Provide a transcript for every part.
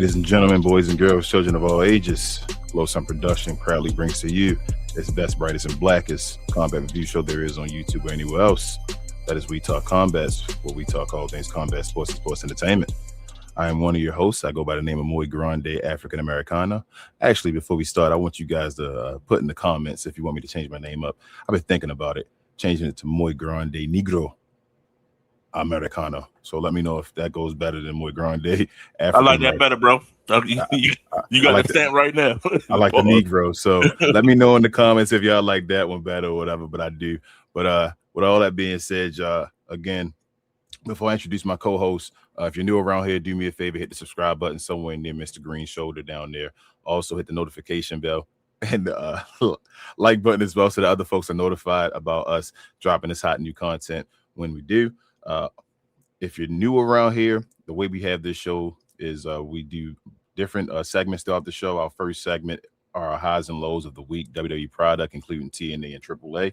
Ladies and gentlemen, boys and girls, children of all ages, Low Sun Production proudly brings to you its best, brightest, and blackest combat review show there is on YouTube or anywhere else. That is We Talk Combats, where we talk all things combat sports and sports entertainment. I am one of your hosts. I go by the name of Muy Grande African Americano. Actually, before we start, I want you guys to put in the comments if you want me to change my name up. I've been thinking about it, changing it to Muy Grande Negro Americano. So let me know if that goes better than Muy Grande African. I like that better, bro. You got like the stamp right now. I like the Negro. So let me know in the comments if y'all like that one better or whatever, but I do. But with all that being said, y'all, again, before I introduce my co-host, if you're new around here, do me a favor, hit the subscribe button somewhere near Mr. Green's shoulder down there. Also hit the notification bell and the like button as well so that other folks are notified about us dropping this hot new content when we do. If you're new around here, the way we have this show is we do different segments throughout the show. Our first segment are our highs and lows of the week, WWE product, including TNA and AAA.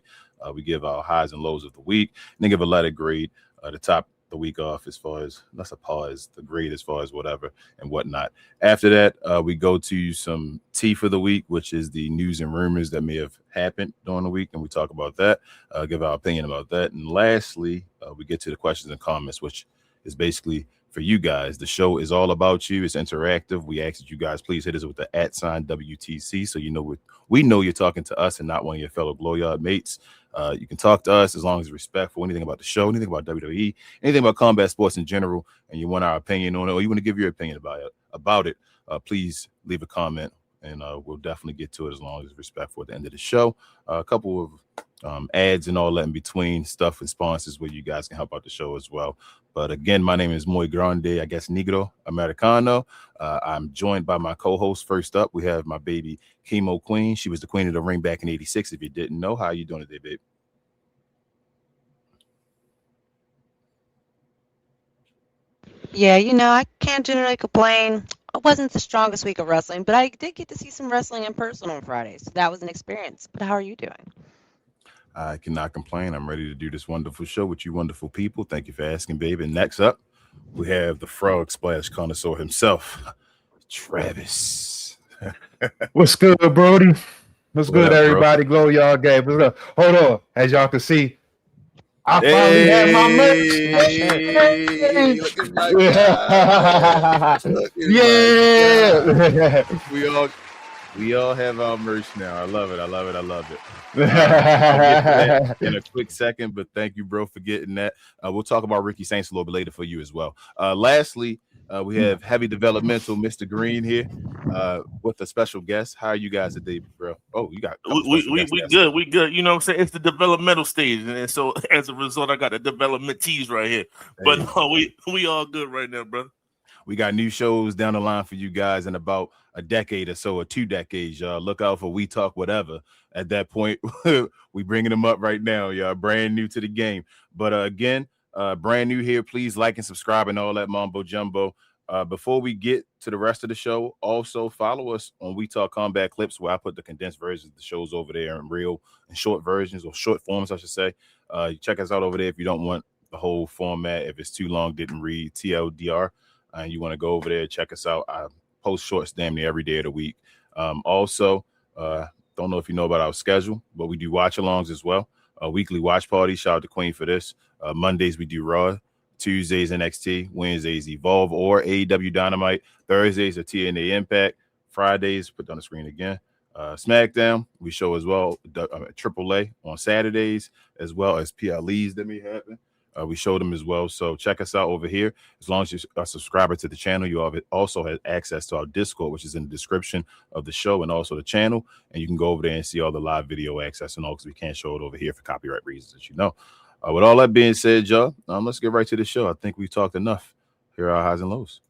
We give our highs and lows of the week, and then give a letter grade to top the week off as far as, that's a pause, the grade as far as whatever and whatnot. After that, we go to some tea for the week, which is the news and rumors that may have happened during the week, and we talk about that, give our opinion about that. And lastly, we get to the questions and comments, which is basically for you guys. The show is all about you. It's interactive. We ask that you guys please hit us with the @ WTC so you know we know you're talking to us and not one of your fellow Glowyard mates. You can talk to us as long as respectful. Anything about the show, anything about WWE, anything about combat sports in general, and you want our opinion on it, or you want to give your opinion about it, please leave a comment, and we'll definitely get to it as long as it's respectful at the end of the show. A couple of ads and all that in between, stuff and sponsors where you guys can help out the show as well. But again, my name is Muy Grande, I guess, Negro Americano. I'm joined by my co-host. First up, we have my baby Chemo Queen. She was the queen of the ring back in '86. If you didn't know, how are you doing today, babe? Yeah, I can't generally complain. It wasn't the strongest week of wrestling, but I did get to see some wrestling in person on Friday, so that was an experience. But how are you doing? I cannot complain. I'm ready to do this wonderful show with you wonderful people. Thank you for asking, baby. And next up, we have the Frog Splash connoisseur himself, Travis. What's good, Brody? What's good, up, everybody? Glow y'all gave. What's up? Hold on. As y'all can see, I finally have my merch. Yeah. We all have our merch now. I love it. I'll get to that in a quick second, but thank you, bro, for getting that. We'll talk about Ricky Saints a little bit later for you as well. Lastly, we have heavy developmental Mr. Green here with a special guest. How are you guys today, bro? Oh, you got we good. We good. You know what I'm saying? It's the developmental stage, and so as a result, I got the development tees right here. But no, we all good right now, brother. We got new shows down the line for you guys in about a decade or so, or 2 decades, y'all. Look out for We Talk Whatever. At that point, we bringing them up right now, y'all. Brand new to the game. But again, brand new here. Please like and subscribe and all that mumbo jumbo. Before we get to the rest of the show, also follow us on We Talk Combat Clips, where I put the condensed versions of the shows over there in real and short versions, or short forms, I should say. Check us out over there if you don't want the whole format. If it's too long, didn't read, TLDR. And you want to go over there, check us out. I post shorts damn near every day of the week. Also, don't know if you know about our schedule, but we do watch-alongs as well. Weekly watch party. Shout out to Queen for this. Mondays, we do Raw. Tuesdays, NXT. Wednesdays, Evolve or AEW Dynamite. Thursdays are TNA Impact. Fridays, put down the screen again, SmackDown. We show as well AAA on Saturdays, as well as PLEs that may happen. We show them as well. So check us out over here. As long as you're a subscriber to the channel, you also have access to our Discord, which is in the description of the show and also the channel. And you can go over there and see all the live video access and all, because we can't show it over here for copyright reasons, as you know. With all that being said, y'all, let's get right to the show. I think we've talked enough. Here are our highs and lows.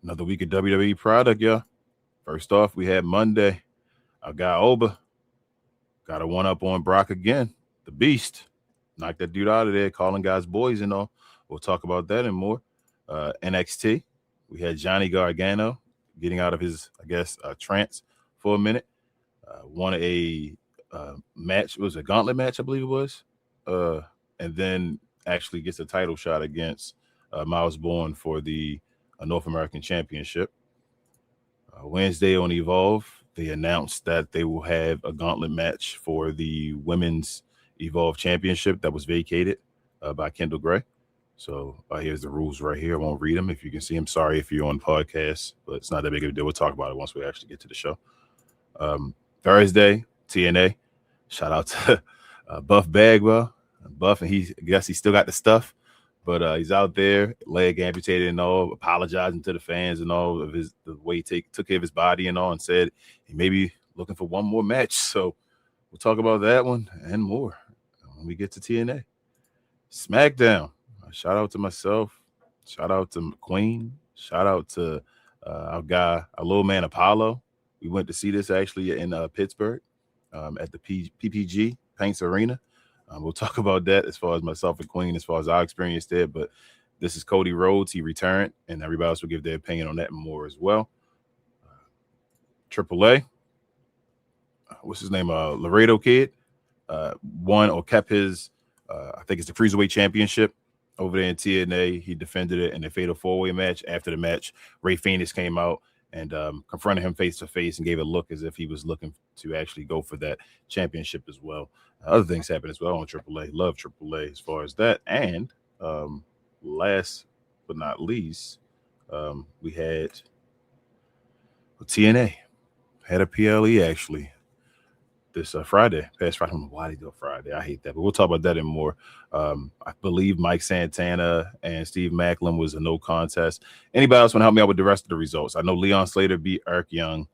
Another week of WWE product, y'all. First off, we had Monday. Our guy Oba got a one-up on Brock again. The Beast. Knocked that dude out of there, calling guys boys and all. We'll talk about that and more. NXT, we had Johnny Gargano getting out of his, trance for a minute. won a match. It was a gauntlet match, I believe it was, and then actually gets a title shot against Miles Bourne for the North American Championship. Wednesday on Evolve, they announced that they will have a gauntlet match for the Women's Evolve Championship that was vacated by Kendall Gray. So here's the rules right here. I won't read them if you can see them. Sorry if you're on podcast, but it's not that big of a deal. We'll talk about it once we actually get to the show. Thursday, TNA. Shout out to Buff Bagwell. Buff, and I guess he still got the stuff, but he's out there, leg amputated and all, apologizing to the fans and all of the way he took care of his body and all, and said he may be looking for one more match. So we'll talk about that one and more when we get to TNA. SmackDown. Shout out to myself. Shout out to Queen. Shout out to our little man Apollo. We went to see this actually in Pittsburgh at the PPG Paints Arena. We'll talk about that as far as myself and Queen, as far as our experience there. But this is Cody Rhodes. He returned, and everybody else will give their opinion on that and more as well. AAA. What's his name? Laredo Kid won or kept his, I think it's the Cruiserweight Championship over there in TNA. He defended it in a fatal four-way match. After the match, Rey Fenix came out and confronted him face to face and gave a look as if he was looking to actually go for that championship as well. Other things happen as well on AAA. Love AAA as far as that. And last but not least, we had TNA had a PLE actually this past Friday. I don't know why they do a Friday. I hate that, but we'll talk about that and more. I believe Mike Santana and Steve Macklin was a no contest. Anybody else want to help me out with the rest of the results? I know Leon Slater beat Eric Young.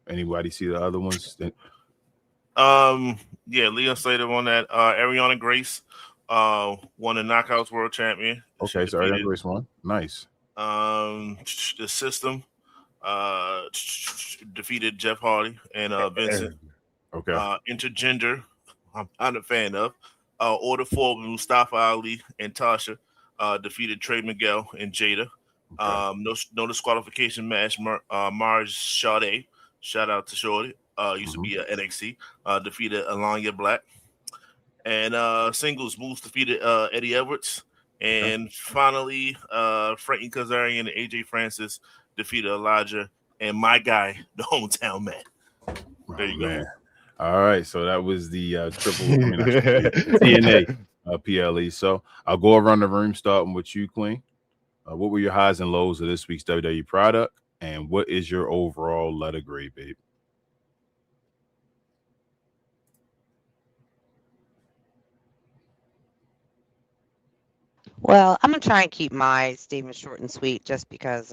Anybody see the other ones? Yeah, Leon Slater won that. Ariana Grace won the Knockouts World Champion. Okay, so Ariana Grace won. Nice. The System defeated Jeff Hardy and Vincent. Okay. Intergender, I'm not a fan of. Order 4 with Mustafa Ali and Tasha defeated Trey Miguel and Jada. Okay. No disqualification match. Marge Sade, shout out to Shorty, used to be at NXT, defeated Alanya Black. And singles, Moose defeated Eddie Edwards. And finally, Frankie Kazarian and AJ Francis defeated Elijah and my guy, the hometown man. There you go. All right, so that was the TNA PLE. So I'll go around the room, starting with you, Queen. What were your highs and lows of this week's WWE product, and what is your overall letter grade, babe? Well, I'm gonna try and keep my statement short and sweet, just because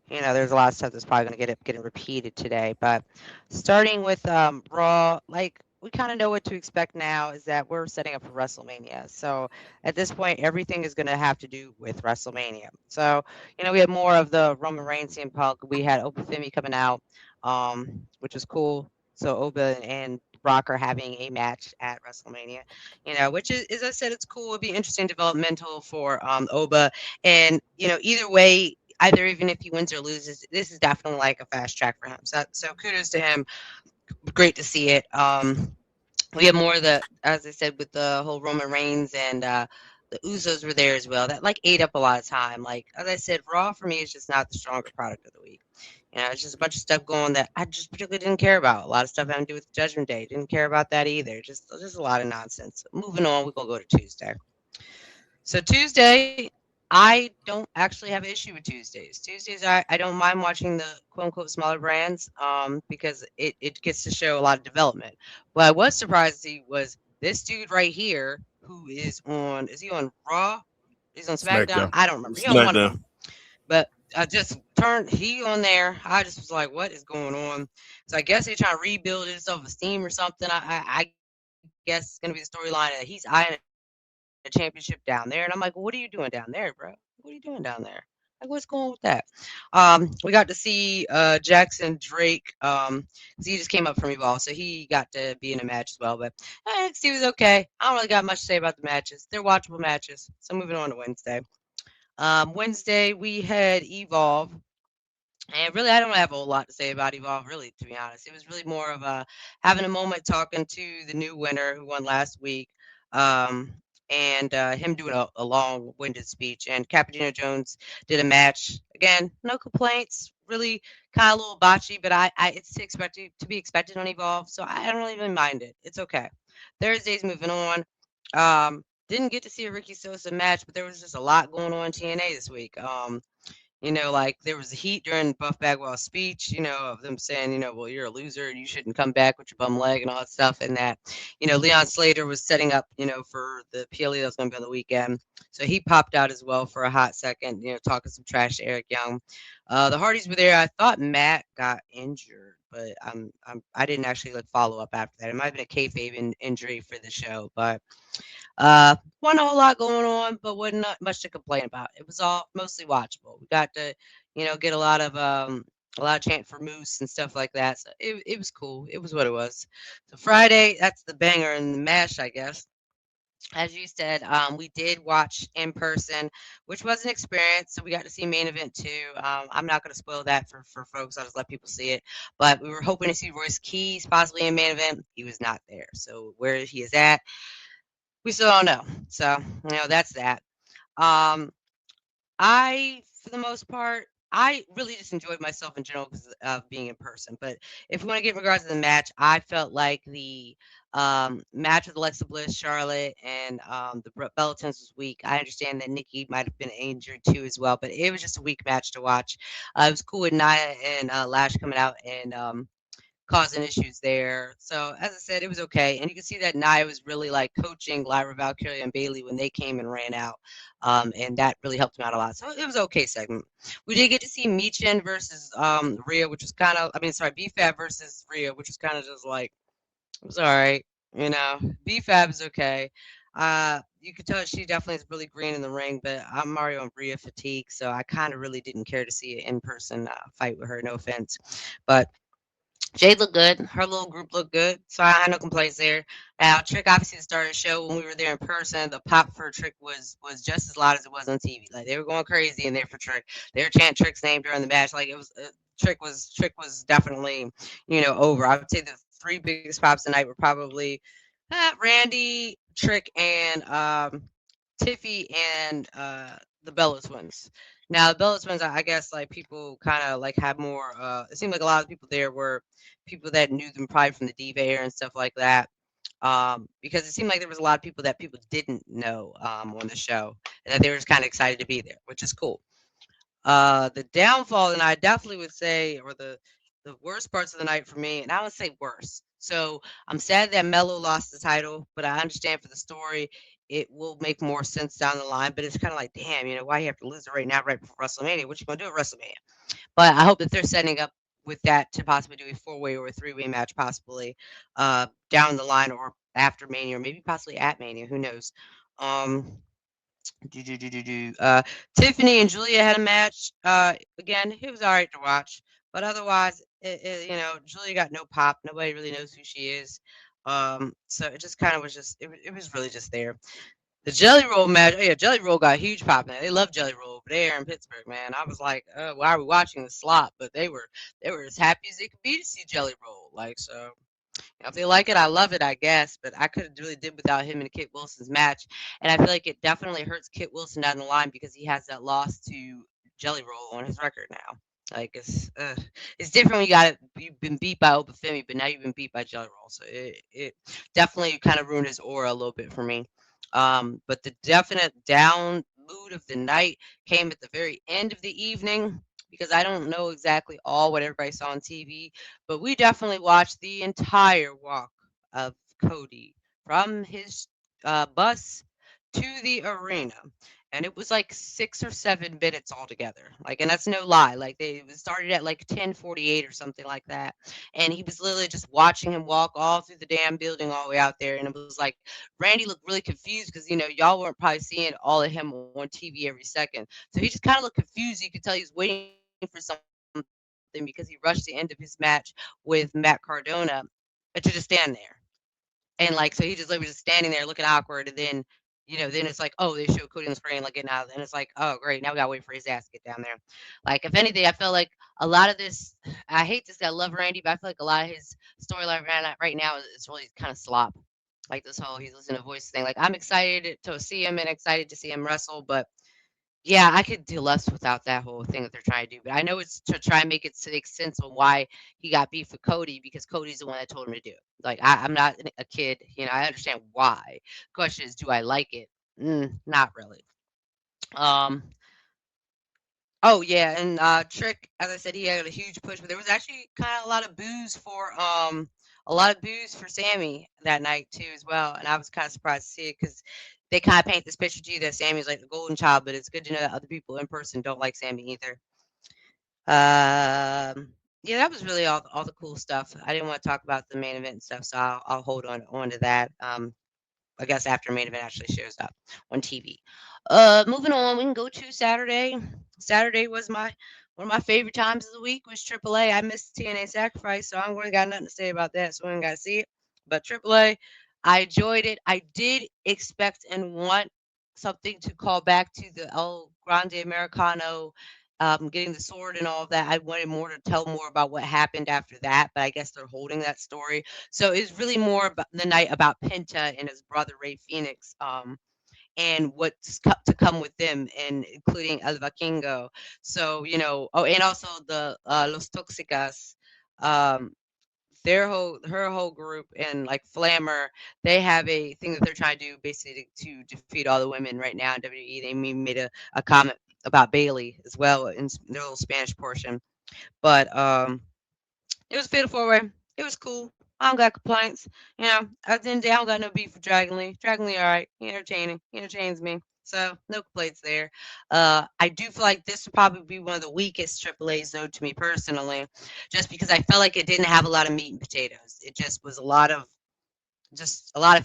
there's a lot of stuff that's probably gonna get repeated today. But starting with Raw, like we kind of know what to expect now, is that we're setting up for WrestleMania. So at this point, everything is gonna have to do with WrestleMania. So we had more of the Roman Reigns CM Punk. We had Oba Femi coming out, which is cool. So Oba and Brock are having a match at WrestleMania, which is, as I said, it's cool. It'll be interesting developmental for Oba. And, either way, even if he wins or loses, this is definitely like a fast track for him. So kudos to him. Great to see it. We have more of the, as I said, with the whole Roman Reigns and the Usos were there as well. That ate up a lot of time. Like, as I said, Raw for me is just not the stronger product of the week. It's just a bunch of stuff going that I just particularly didn't care about. A lot of stuff having to do with Judgment Day. Didn't care about that either. Just a lot of nonsense. Moving on, we're going to go to Tuesday. So Tuesday, I don't actually have an issue with Tuesdays. Tuesdays, I don't mind watching the quote-unquote smaller brands because it gets to show a lot of development. What I was surprised to see was this dude right here who is he on Raw? He's on SmackDown? I don't remember. He on one of them. But I just turned on there. I just was like, what is going on? So I guess they're trying to rebuild his self-esteem or something. I guess it's going to be the storyline that he's eyeing a championship down there. And I'm like, well, what are you doing down there, bro? What are you doing down there? Like, what's going on with that? We got to see Jackson Drake. He just came up from Evolve, so he got to be in a match as well. But NXT was okay. I don't really got much to say about the matches. They're watchable matches. So moving on to Wednesday. Wednesday, we had Evolve. And really, I don't have a whole lot to say about Evolve, really, to be honest. It was really more of having a moment talking to the new winner who won last week, um, and him doing a long-winded speech. And Cappuccino Jones did a match. Again, no complaints. Really kind of a little botchy, but it's to be expected on Evolve, so I don't really even mind it. It's okay. Thursday's moving on. Didn't get to see a Ricky Sosa match, but there was just a lot going on in TNA this week. Like there was heat during Buff Bagwell's speech, of them saying, well, you're a loser and you shouldn't come back with your bum leg and all that stuff. And that, Leon Slater was setting up, for the PLE that was going to be on the weekend. So he popped out as well for a hot second, talking some trash to Eric Young. The Hardys were there. I thought Matt got injured, but I didn't actually follow up after that. It might have been a kayfabe injury for the show, but wasn't a whole lot going on, but wasn't not much to complain about. It was all mostly watchable. We got to, get a lot of chant for Moose and stuff like that. So it was cool. It was what it was. So Friday, that's the banger and the mash, I guess. As you said, we did watch in person, which was an experience. So we got to see main event too. I'm not going to spoil that for folks. I'll just let people see it. But we were hoping to see Royce Keys possibly in main event. He was not there. So where he is at, we still don't know. So, that's that. Um, for the most part, I really just enjoyed myself in general because of being in person. But if we want to get in regards to the match, I felt like the match with Alexa Bliss, Charlotte, and the Bellatons was weak. I understand that Nikki might have been injured too as well, but it was just a weak match to watch. It was cool with Nia and Lash coming out and causing issues there. So as I said, it was okay, and you can see that Nia was really coaching Lyra Valkyria and Bailey when they came and ran out, and that really helped him out a lot. So it was an okay segment. We did get to see Michin versus Rhea, which was kind of, B-Fab versus Rhea, which was kind of just it was all right. B-Fab is okay. You could tell she definitely is really green in the ring, but I'm Mario and Rhea fatigue, so I kind of really didn't care to see an in-person fight with her. No offense, but Jade looked good. Her little group looked good, so I had no complaints there. Now, Trick obviously started the show when we were there in person. The pop for Trick was just as loud as it was on TV. Like they were going crazy in there for Trick. They were chanting Trick's name during the match. Like it was Trick was definitely over. I would say the three biggest pops tonight were probably Randy, Trick, and Tiffy and the Bella Twins. Now the Bella Twins, I guess people kind of have more. It seemed like a lot of people there were people that knew them probably from the Diva era and stuff like that. Because it seemed like there was a lot of people that people didn't know on the show, and that they were just kind of excited to be there, which is cool. The downfall, and I definitely would say, or the worst parts of the night for me, and I would say worse. So I'm sad that Melo lost the title, but I understand for the story, it will make more sense down the line. But it's kind of like, damn, why you have to lose it right now, right before WrestleMania? What you gonna do at WrestleMania? But I hope that they're setting up with that to possibly do a four-way or a three-way match, possibly down the line or after Mania, or maybe possibly at Mania. Who knows? Um, Tiffany and Julia had a match. Again, it was all right to watch, but otherwise, Julia got no pop. Nobody really knows who she is. So it just kind of was just it was really just there. The Jelly Roll match, oh yeah, Jelly Roll got huge pop now. They love Jelly Roll over there in Pittsburgh, man. I was like, why are we watching the slop? But they were as happy as they could be to see Jelly Roll. So if they like it, I love it, I guess. But I could have really did without him and Kit Wilson's match. And I feel like it definitely hurts Kit Wilson down the line because he has that loss to Jelly Roll on his record now. It's different when you've been beat by Obafemi, but now you've been beat by Jelly Roll. So it definitely kind of ruined his aura a little bit for me. But the definite down mood of the night came at the very end of the evening because I don't know exactly all what everybody saw on TV, but we definitely watched the entire walk of Cody from his bus to the arena. And it was 6 or 7 minutes altogether. And that's no lie. They started at 10:48 or something like that. And he was literally just watching him walk all through the damn building all the way out there. And it was Randy looked really confused because, y'all weren't probably seeing all of him on TV every second. So he just kind of looked confused. You could tell he was waiting for something because he rushed the end of his match with Matt Cardona to just stand there. And so he just was just standing there looking awkward. And then then it's like, oh, they show Cody on the screen, like, getting out, and it's like, oh, great, now we gotta wait for his ass to get down there. Like, if anything, I feel like a lot of this, I hate to say I love Randy, but I feel like a lot of his storyline right now is really kind of slop. Like this whole he's listening to voice thing. Like, I'm excited to see him and excited to see him wrestle, but yeah, I could do less without that whole thing that they're trying to do. But I know it's to try and make it make sense of why he got beef with Cody because Cody's the one that told him to do it. Like, I'm not a kid, I understand why. Question is, do I like it? Not really. Um. Oh yeah, and Trick, as I said, he had a huge push, but there was actually kind of a lot of boos for Sami that night too as well, and I was kind of surprised to see it because they kind of paint this picture to you that Sammy's like the golden child, but it's good to know that other people in person don't like Sami either. Yeah, that was really all the cool stuff. I didn't want to talk about the main event and stuff, so I'll hold on to that. I guess after main event actually shows up on TV. Moving on, we can go to Saturday. Saturday was one of my favorite times of the week was AAA. I missed TNA Sacrifice, so I'm going to got nothing to say about that. So we ain't got to see it. But AAA, I enjoyed it. I did expect and want something to call back to the El Grande Americano, getting the sword and all of that. I wanted more to tell more about what happened after that, but I guess they're holding that story. So it's really more about the night about Penta and his brother Ray Phoenix, and what's to come with them, and including El Vikingo. So oh, and also the Los Toxicas, um, her whole group, and like Flammer, they have a thing that they're trying to do basically to defeat all the women right now in WWE. They made a comment about Bailey as well in the little Spanish portion, but it was fatal four way. It was cool. I don't got complaints. At the end of the day, I don't got no beef with Dragon Lee. Dragon Lee, all right. He entertaining. He entertains me. So no complaints there. I do feel like this would probably be one of the weakest AAA's though to me personally, just because I felt like it didn't have a lot of meat and potatoes. It just was a lot of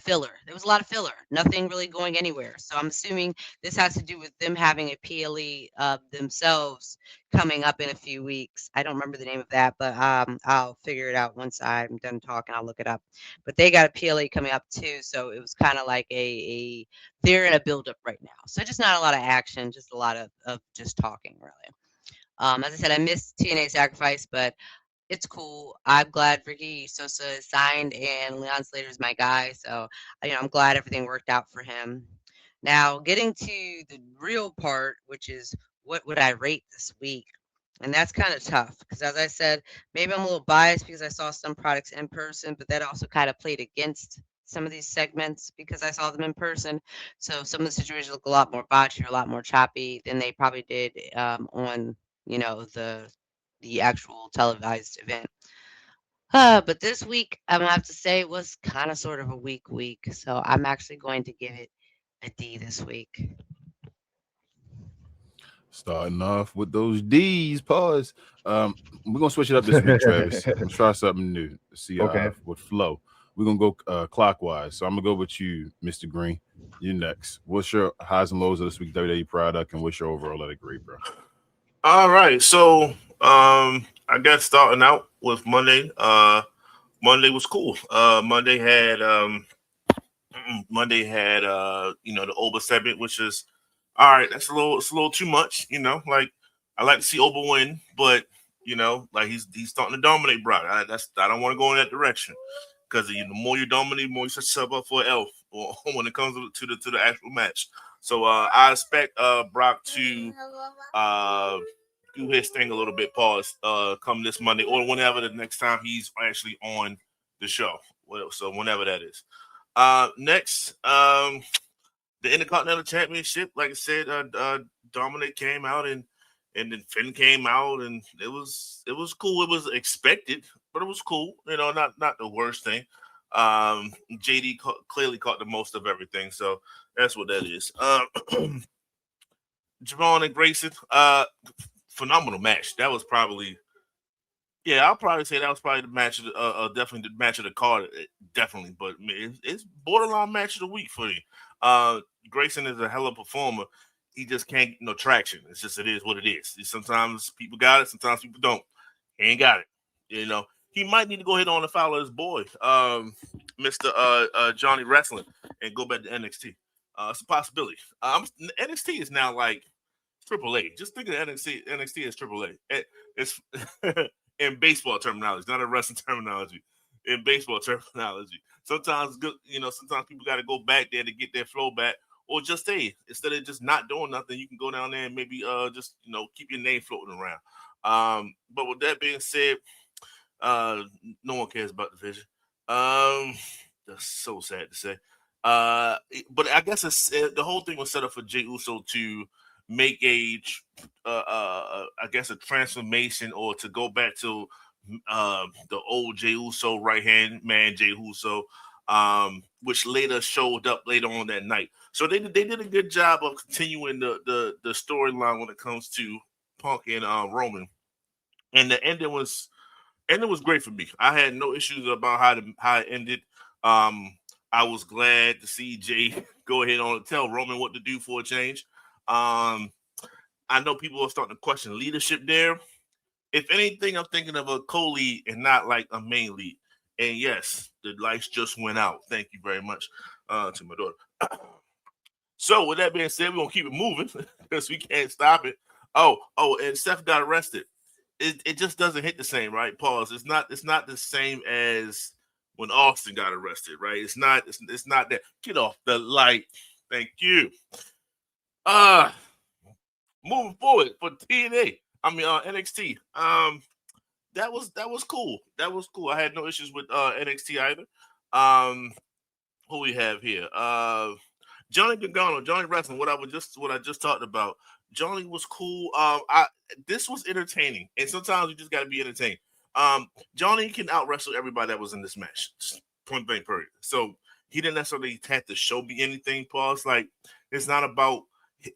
filler. There was a lot of filler. Nothing really going anywhere. So I'm assuming this has to do with them having a PLE themselves coming up in a few weeks. I don't remember the name of that, but I'll figure it out once I'm done talking. I'll look it up. But they got a PLE coming up too, so it was kind of like they're in a build-up right now. So just not a lot of action, just a lot of just talking really. As I said, I missed TNA Sacrifice, but it's cool. I'm glad Ricky Sosa is signed and Leon Slater is my guy. So, I'm glad everything worked out for him. Now, getting to the real part, which is what would I rate this week? And that's kind of tough because, as I said, maybe I'm a little biased because I saw some products in person, but that also kind of played against some of these segments because I saw them in person. So some of the situations look a lot more botchy or a lot more choppy than they probably did on, the actual televised event. But this week, I'm gonna have to say it was kind of sort of a weak week. So I'm actually going to give it a D this week. Starting off with those D's, pause. We're gonna switch it up this week, Travis. Let's try something new. See what flow. We're gonna go clockwise. So I'm gonna go with you, Mr. Green. You next. What's your highs and lows of this week's WWE product, and what's your overall let it agree, bro? All right, so I guess starting out with Monday. Monday was cool. Monday had the Oba segment, which is all right. It's a little too much, Like I like to see Oba win, but like he's starting to dominate Brock. I don't want to go in that direction because the more you dominate, the more you set yourself up for an L or when it comes to the actual match. So I expect Brock to do his thing a little bit. Pause. Come this Monday or whenever the next time he's actually on the show. Well, so whenever that is. Next, the Intercontinental Championship. Like I said, Dominic came out and then Finn came out, and it was cool. It was expected, but it was cool. Not the worst thing. JD clearly caught the most of everything, so that's what that is. Javon and Grayson, phenomenal match. That was probably, I'll probably say that was probably the match of definitely the match of the card, definitely. But it's borderline match of the week for you. Grayson is a hell of a performer. He just can't get no traction. It's just it is what it is. Sometimes people got it, sometimes people don't. He ain't got it. He might need to go ahead on and follow his boy, Mr. Johnny Wrestling, and go back to NXT. It's a possibility. NXT is now like AAA. Just think of NXT as AAA. It's in baseball terminology, not in wrestling terminology. In baseball terminology, sometimes good. Sometimes people got to go back there to get their flow back, or just stay instead of just not doing nothing. You can go down there and maybe just keep your name floating around. But with that being said, no one cares about the division. That's so sad to say. But I guess the whole thing was set up for Jey Uso to make a transformation, or to go back to the old Jey Uso right hand man Jey Uso, which later showed up later on that night. So they did a good job of continuing the storyline when it comes to Punk and Roman, and the ending was great for me. I had no issues about how it ended. I was glad to see Jay go ahead on and tell Roman what to do for a change. I know people are starting to question leadership there. If anything, I'm thinking of a co-lead and not like a main lead. And yes, the lights just went out. Thank you very much to my daughter. So with that being said, we're gonna keep it moving because we can't stop it. Oh, and Seth got arrested. It just doesn't hit the same, right? Pause. It's not the same as when Austin got arrested, right? It's not that. Get off the light. Thank you. Moving forward for TNA. NXT. That was cool. That was cool. I had no issues with NXT either. Who we have here? Johnny Gargano, Johnny Wrestling. What I just talked about. Johnny was cool. This was entertaining, and sometimes you just got to be entertained. Johnny can out wrestle everybody that was in this match. Just point blank period. So he didn't necessarily have to show me anything. Pause. Like, it's not about,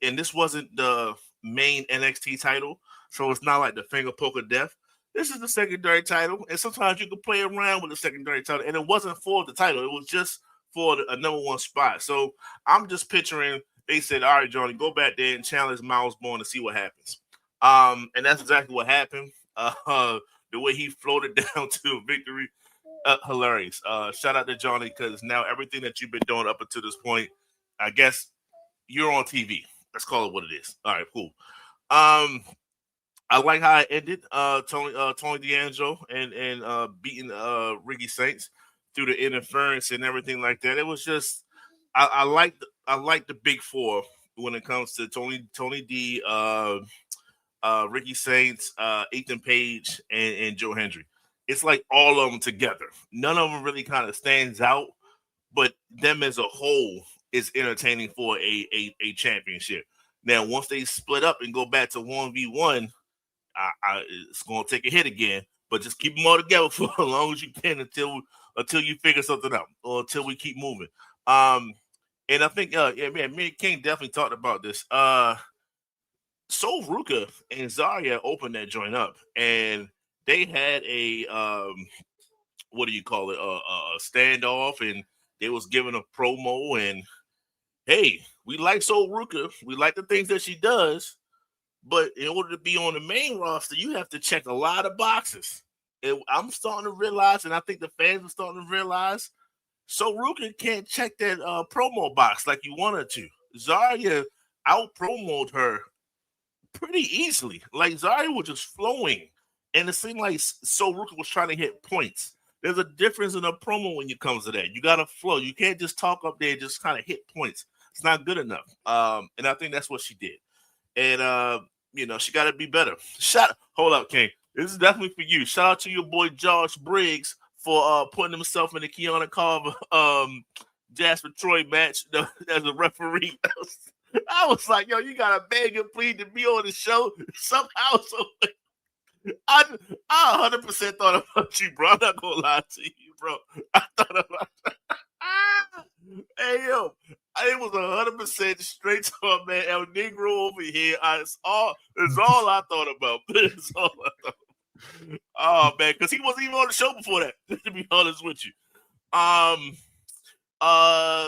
and this wasn't the main NXT title, so it's not like the finger poke of death. This is the secondary title, and sometimes you can play around with the secondary title, and it wasn't for the title. It was just for a number one spot. So I'm just picturing, they said, all right, Johnny, go back there and challenge Miles Bourne to see what happens. And that's exactly what happened. The way he floated down to victory, hilarious. Shout out to Johnny, because now everything that you've been doing up until this point, I guess you're on TV. Let's call it what it is. All right, cool. I like how it ended. Tony D'Angelo and beating Ricky Saints through the interference and everything like that. It was just, I like the big four when it comes to Tony D, Ricky Saints, Ethan Page, and Joe Hendry. It's like all of them together. None of them really kind of stands out, but them as a whole is entertaining for a championship. Now, once they split up and go back to 1v1, it's going to take a hit again. But just keep them all together for as long as you can until you figure something out, or until we keep moving. And I think, me and King definitely talked about this. Sol Ruka and Zarya opened that joint up, and they had a what do you call it? A standoff, and they was giving a promo. And hey, we like Sol Ruka, we like the things that she does, but in order to be on the main roster, you have to check a lot of boxes. And I'm starting to realize, and I think the fans are starting to realize, Sol Ruka can't check that promo box like you wanted to. Zarya out-promoted her pretty easily. Like, Zarya was just flowing, and it seemed like Sol Ruka was trying to hit points. There's a difference in a promo when it comes to that. You got to flow. You can't just talk up there and just kind of hit points. It's not good enough. And I think that's what she did. And, she got to be better. Hold up, King. This is definitely for you. Shout out to your boy Josh Briggs for putting himself in the Kiana Carver Jasper Troy match as a referee. I was like, yo, you got to beg and plead to be on the show somehow. So I 100% thought about you, bro. I'm not going to lie to you, bro. I thought about Hey, yo, it was 100% straight to my man El Negro over here. It's all I thought about. It's all I thought about. Oh, man, because he wasn't even on the show before that, to be honest with you.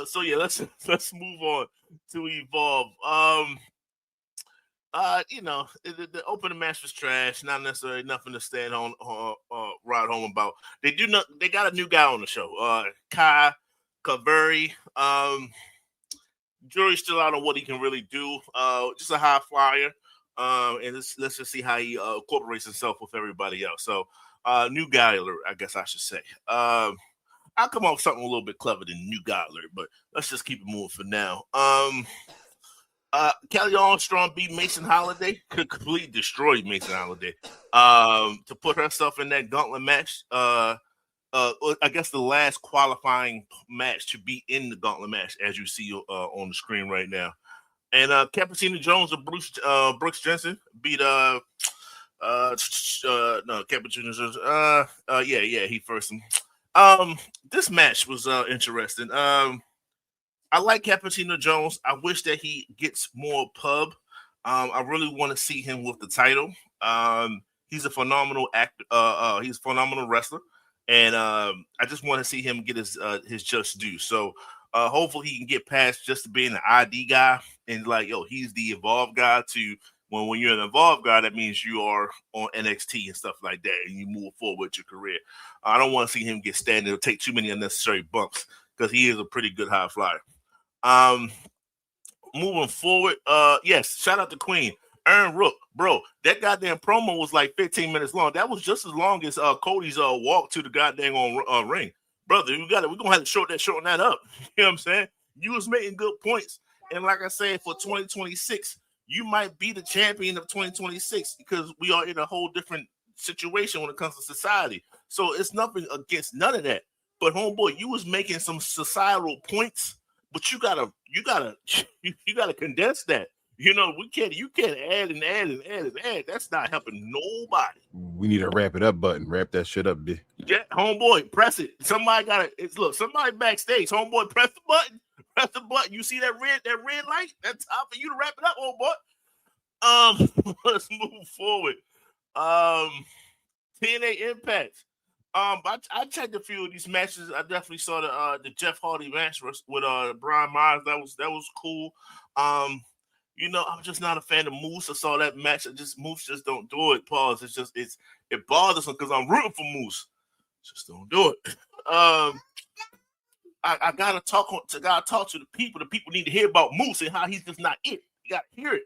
So yeah, let's move on to Evolve. The opening match was trash. Not necessarily nothing to stand on ride home about. They got a new guy on the show. Kai Kaveri. jury's still out on what he can really do. Just a high flyer. And let's just see how he incorporates himself with everybody else. So, new guy alert, I guess I should say. I'll come up with something a little bit clever than new guy alert, but let's just keep it moving for now. Kelly Armstrong beat Mason Holiday, completely destroyed Mason Holiday, to put herself in that gauntlet match. I guess the last qualifying match to be in the gauntlet match, as you see on the screen right now. And Cappuccino Jones and Brooks Jensen beat no Cappuccino Jones. He first. This match was interesting. I like Cappuccino Jones. I wish that he gets more pub. I really want to see him with the title. He's a phenomenal actor. He's a phenomenal wrestler, and I just want to see him get his just due. So hopefully he can get past just being an ID guy and he's the Evolve guy to when you're an Evolve guy, that means you are on NXT and stuff like that, and you move forward with your career. I don't want to see him get standing or take too many unnecessary bumps because he is a pretty good high flyer. Moving forward, yes, shout out to Queen. Aaron Rook, bro, that goddamn promo was like 15 minutes long. That was just as long as Cody's walk to the goddamn ring. Brother, we're gonna have to shorten that up. You know what I'm saying? You was making good points. And like I said, for 2026, you might be the champion of 2026 because we are in a whole different situation when it comes to society. So it's nothing against none of that. But homeboy, you was making some societal points, but you gotta condense that. You can't add and add and add and add. That's not helping nobody. We need a wrap it up button. Wrap that shit up, B. Yeah, homeboy, press it. Somebody somebody backstage. Homeboy, press the button. Press the button. You see that red light? That's time for you to wrap it up, homeboy. Let's move forward. TNA Impact. I checked a few of these matches. I definitely saw the Jeff Hardy match with Brian Myers. That was cool. I'm just not a fan of Moose. I saw that match. Moose just don't do it. Pause. It bothers him because I'm rooting for Moose. Just don't do it. I gotta talk to the people. The people need to hear about Moose and how he's just not it. You gotta hear it.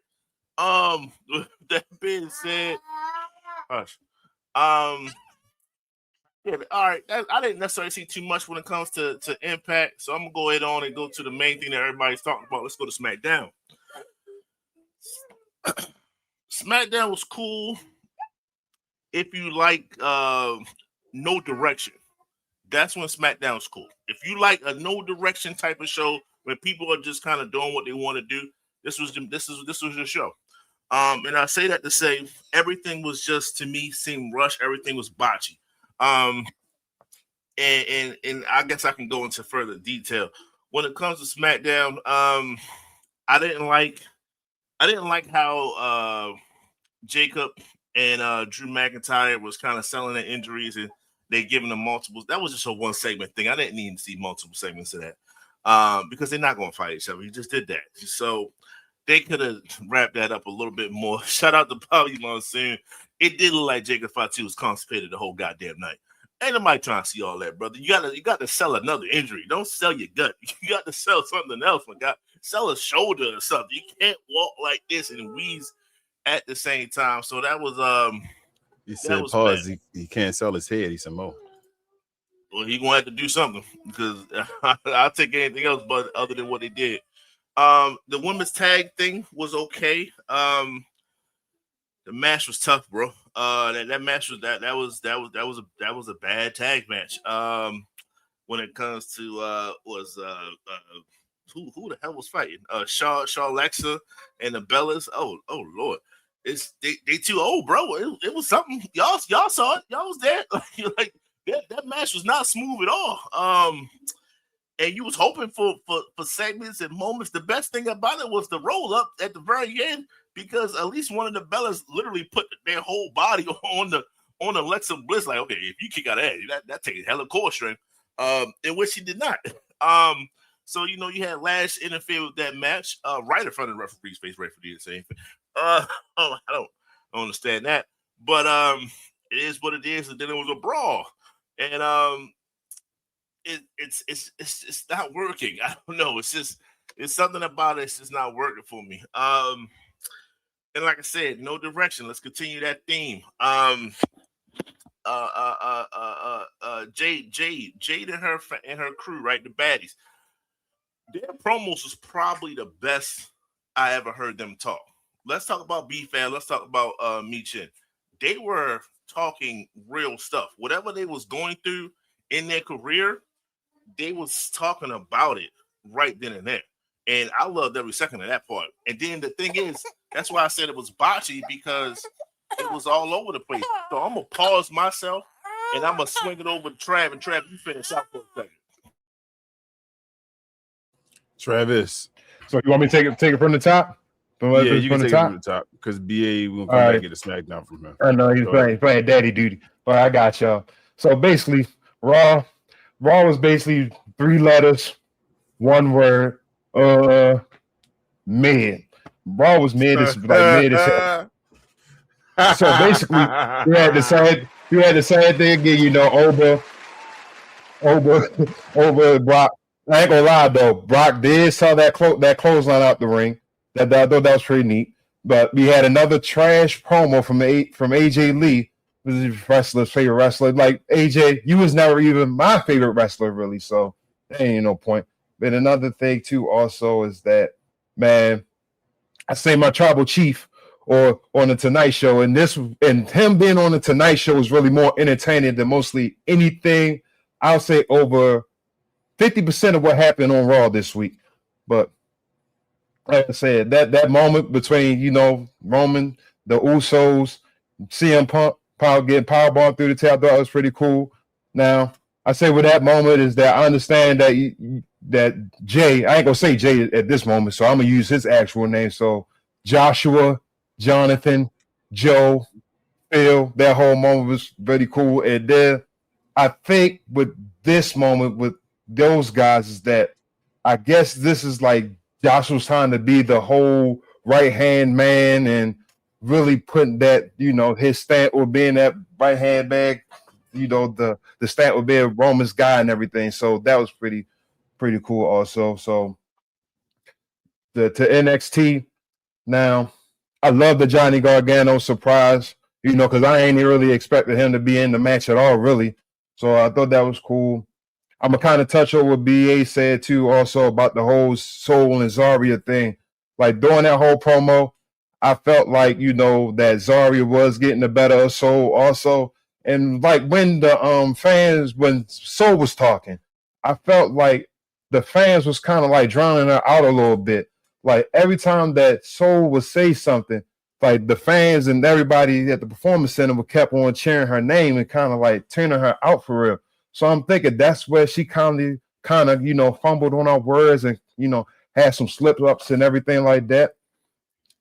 With that being said, hush. Yeah, all right. I didn't necessarily see too much when it comes to Impact, so I'm gonna go ahead on and go to the main thing that everybody's talking about. Let's go to SmackDown. SmackDown was cool if you like no direction. That's when SmackDown's cool. If you like a no direction type of show where people are just kind of doing what they want to do, this was your show. And I say that to say everything was just, to me, seemed rushed. Everything was botchy. And I guess I can go into further detail when it comes to SmackDown. I didn't like how Jacob and Drew McIntyre was kind of selling their injuries and they giving them multiples. That was just a one segment thing. I didn't need to see multiple segments of that because they're not going to fight each other. He just did that. So they could have wrapped that up a little bit more. Shout out to Bobby Monsoon. It did look like Jacob Fatu was constipated the whole goddamn night. Ain't nobody trying to see all that, brother. You got to sell another injury. Don't sell your gut. You got to sell something else, my God. Sell a shoulder or something. You can't walk like this and wheeze at the same time. So that was He said, pause. He can't sell his head. He said, "Mo." Well, he gonna have to do something because I'll take anything else but other than what they did. The women's tag thing was okay. The match was tough, bro. That match was that was a bad tag match. When it comes to who the hell was fighting? Shaw Alexa and the Bellas. Oh Lord. They too old, bro. It was something. Y'all saw it. Y'all was there. Like that match was not smooth at all. And you was hoping for segments and moments. The best thing about it was the roll up at the very end, because at least one of the Bellas literally put their whole body on Alexa Bliss. Like, okay, if you kick out of that takes hella core strength. In which he did not. So you had Lash interfere with that match right in front of the referee's face. Referee did the same thing. I don't understand that, but it is what it is. And then it was a brawl, and it's not working. I don't know. It's just It's something about it that's just not working for me. And like I said, no direction. Let's continue that theme. Jade and her crew, right? The baddies. Their promos was probably the best I ever heard them talk. Let's talk about B-Fab. Let's talk about Michin. They were talking real stuff. Whatever they was going through in their career, they was talking about it right then and there. And I loved every second of that part. And then the thing is, that's why I said it was botchy, because it was all over the place. So I'm going to pause myself, and I'm going to swing it over to Trav. And Trav, you finish out for a second. Travis. So you want me to take it from the top? Yeah, you can take it from the top, because BA will come back and get a SmackDown from him. I know he's playing daddy duty, but I got y'all. So basically, Raw was basically 3 letters, 1 word. Mid. Raw was mid as mid as hell. So basically, you had the same thing again, you know, over Brock. I ain't gonna lie though, Brock did saw that clothesline out the ring. I thought that was pretty neat. But we had another trash promo from AJ Lee, who's wrestler's favorite wrestler. Like AJ, you was never even my favorite wrestler, really. So there ain't no point. But another thing too, also, is that, man, I say my tribal chief or on the Tonight Show, and him being on the Tonight Show is really more entertaining than mostly anything. I'll say over 50% of what happened on Raw this week. But like I said, that moment between, you know, Roman, the Usos, CM Punk getting powerbombed through the tail, I thought was pretty cool. Now, I say with that moment is that I understand that Jay, I ain't gonna say Jay at this moment, so I'm gonna use his actual name. So Joshua, Jonathan, Joe, Phil, that whole moment was very cool. And then I think with this moment with those guys is that I guess this is like Joshua's trying to be the whole right-hand man and really putting that, you know, his stamp or being that right-hand man, you know, the stamp would be a Roman's guy and everything. So that was pretty cool also. So to NXT now, I love the Johnny Gargano surprise, you know, because I ain't really expected him to be in the match at all, really. So I thought that was cool. I'm going to kind of touch on what BA said, too, also about the whole Soul and Zarya thing. Like, during that whole promo, I felt like, you know, that Zarya was getting the better of Soul also. And, like, when the fans, when Soul was talking, I felt like the fans was kind of, like, drowning her out a little bit. Like, every time that Soul would say something, like, the fans and everybody at the Performance Center kept on cheering her name and kind of, like, turning her out for real. So I'm thinking that's where she kind of, you know, fumbled on our words and, you know, had some slip-ups and everything like that.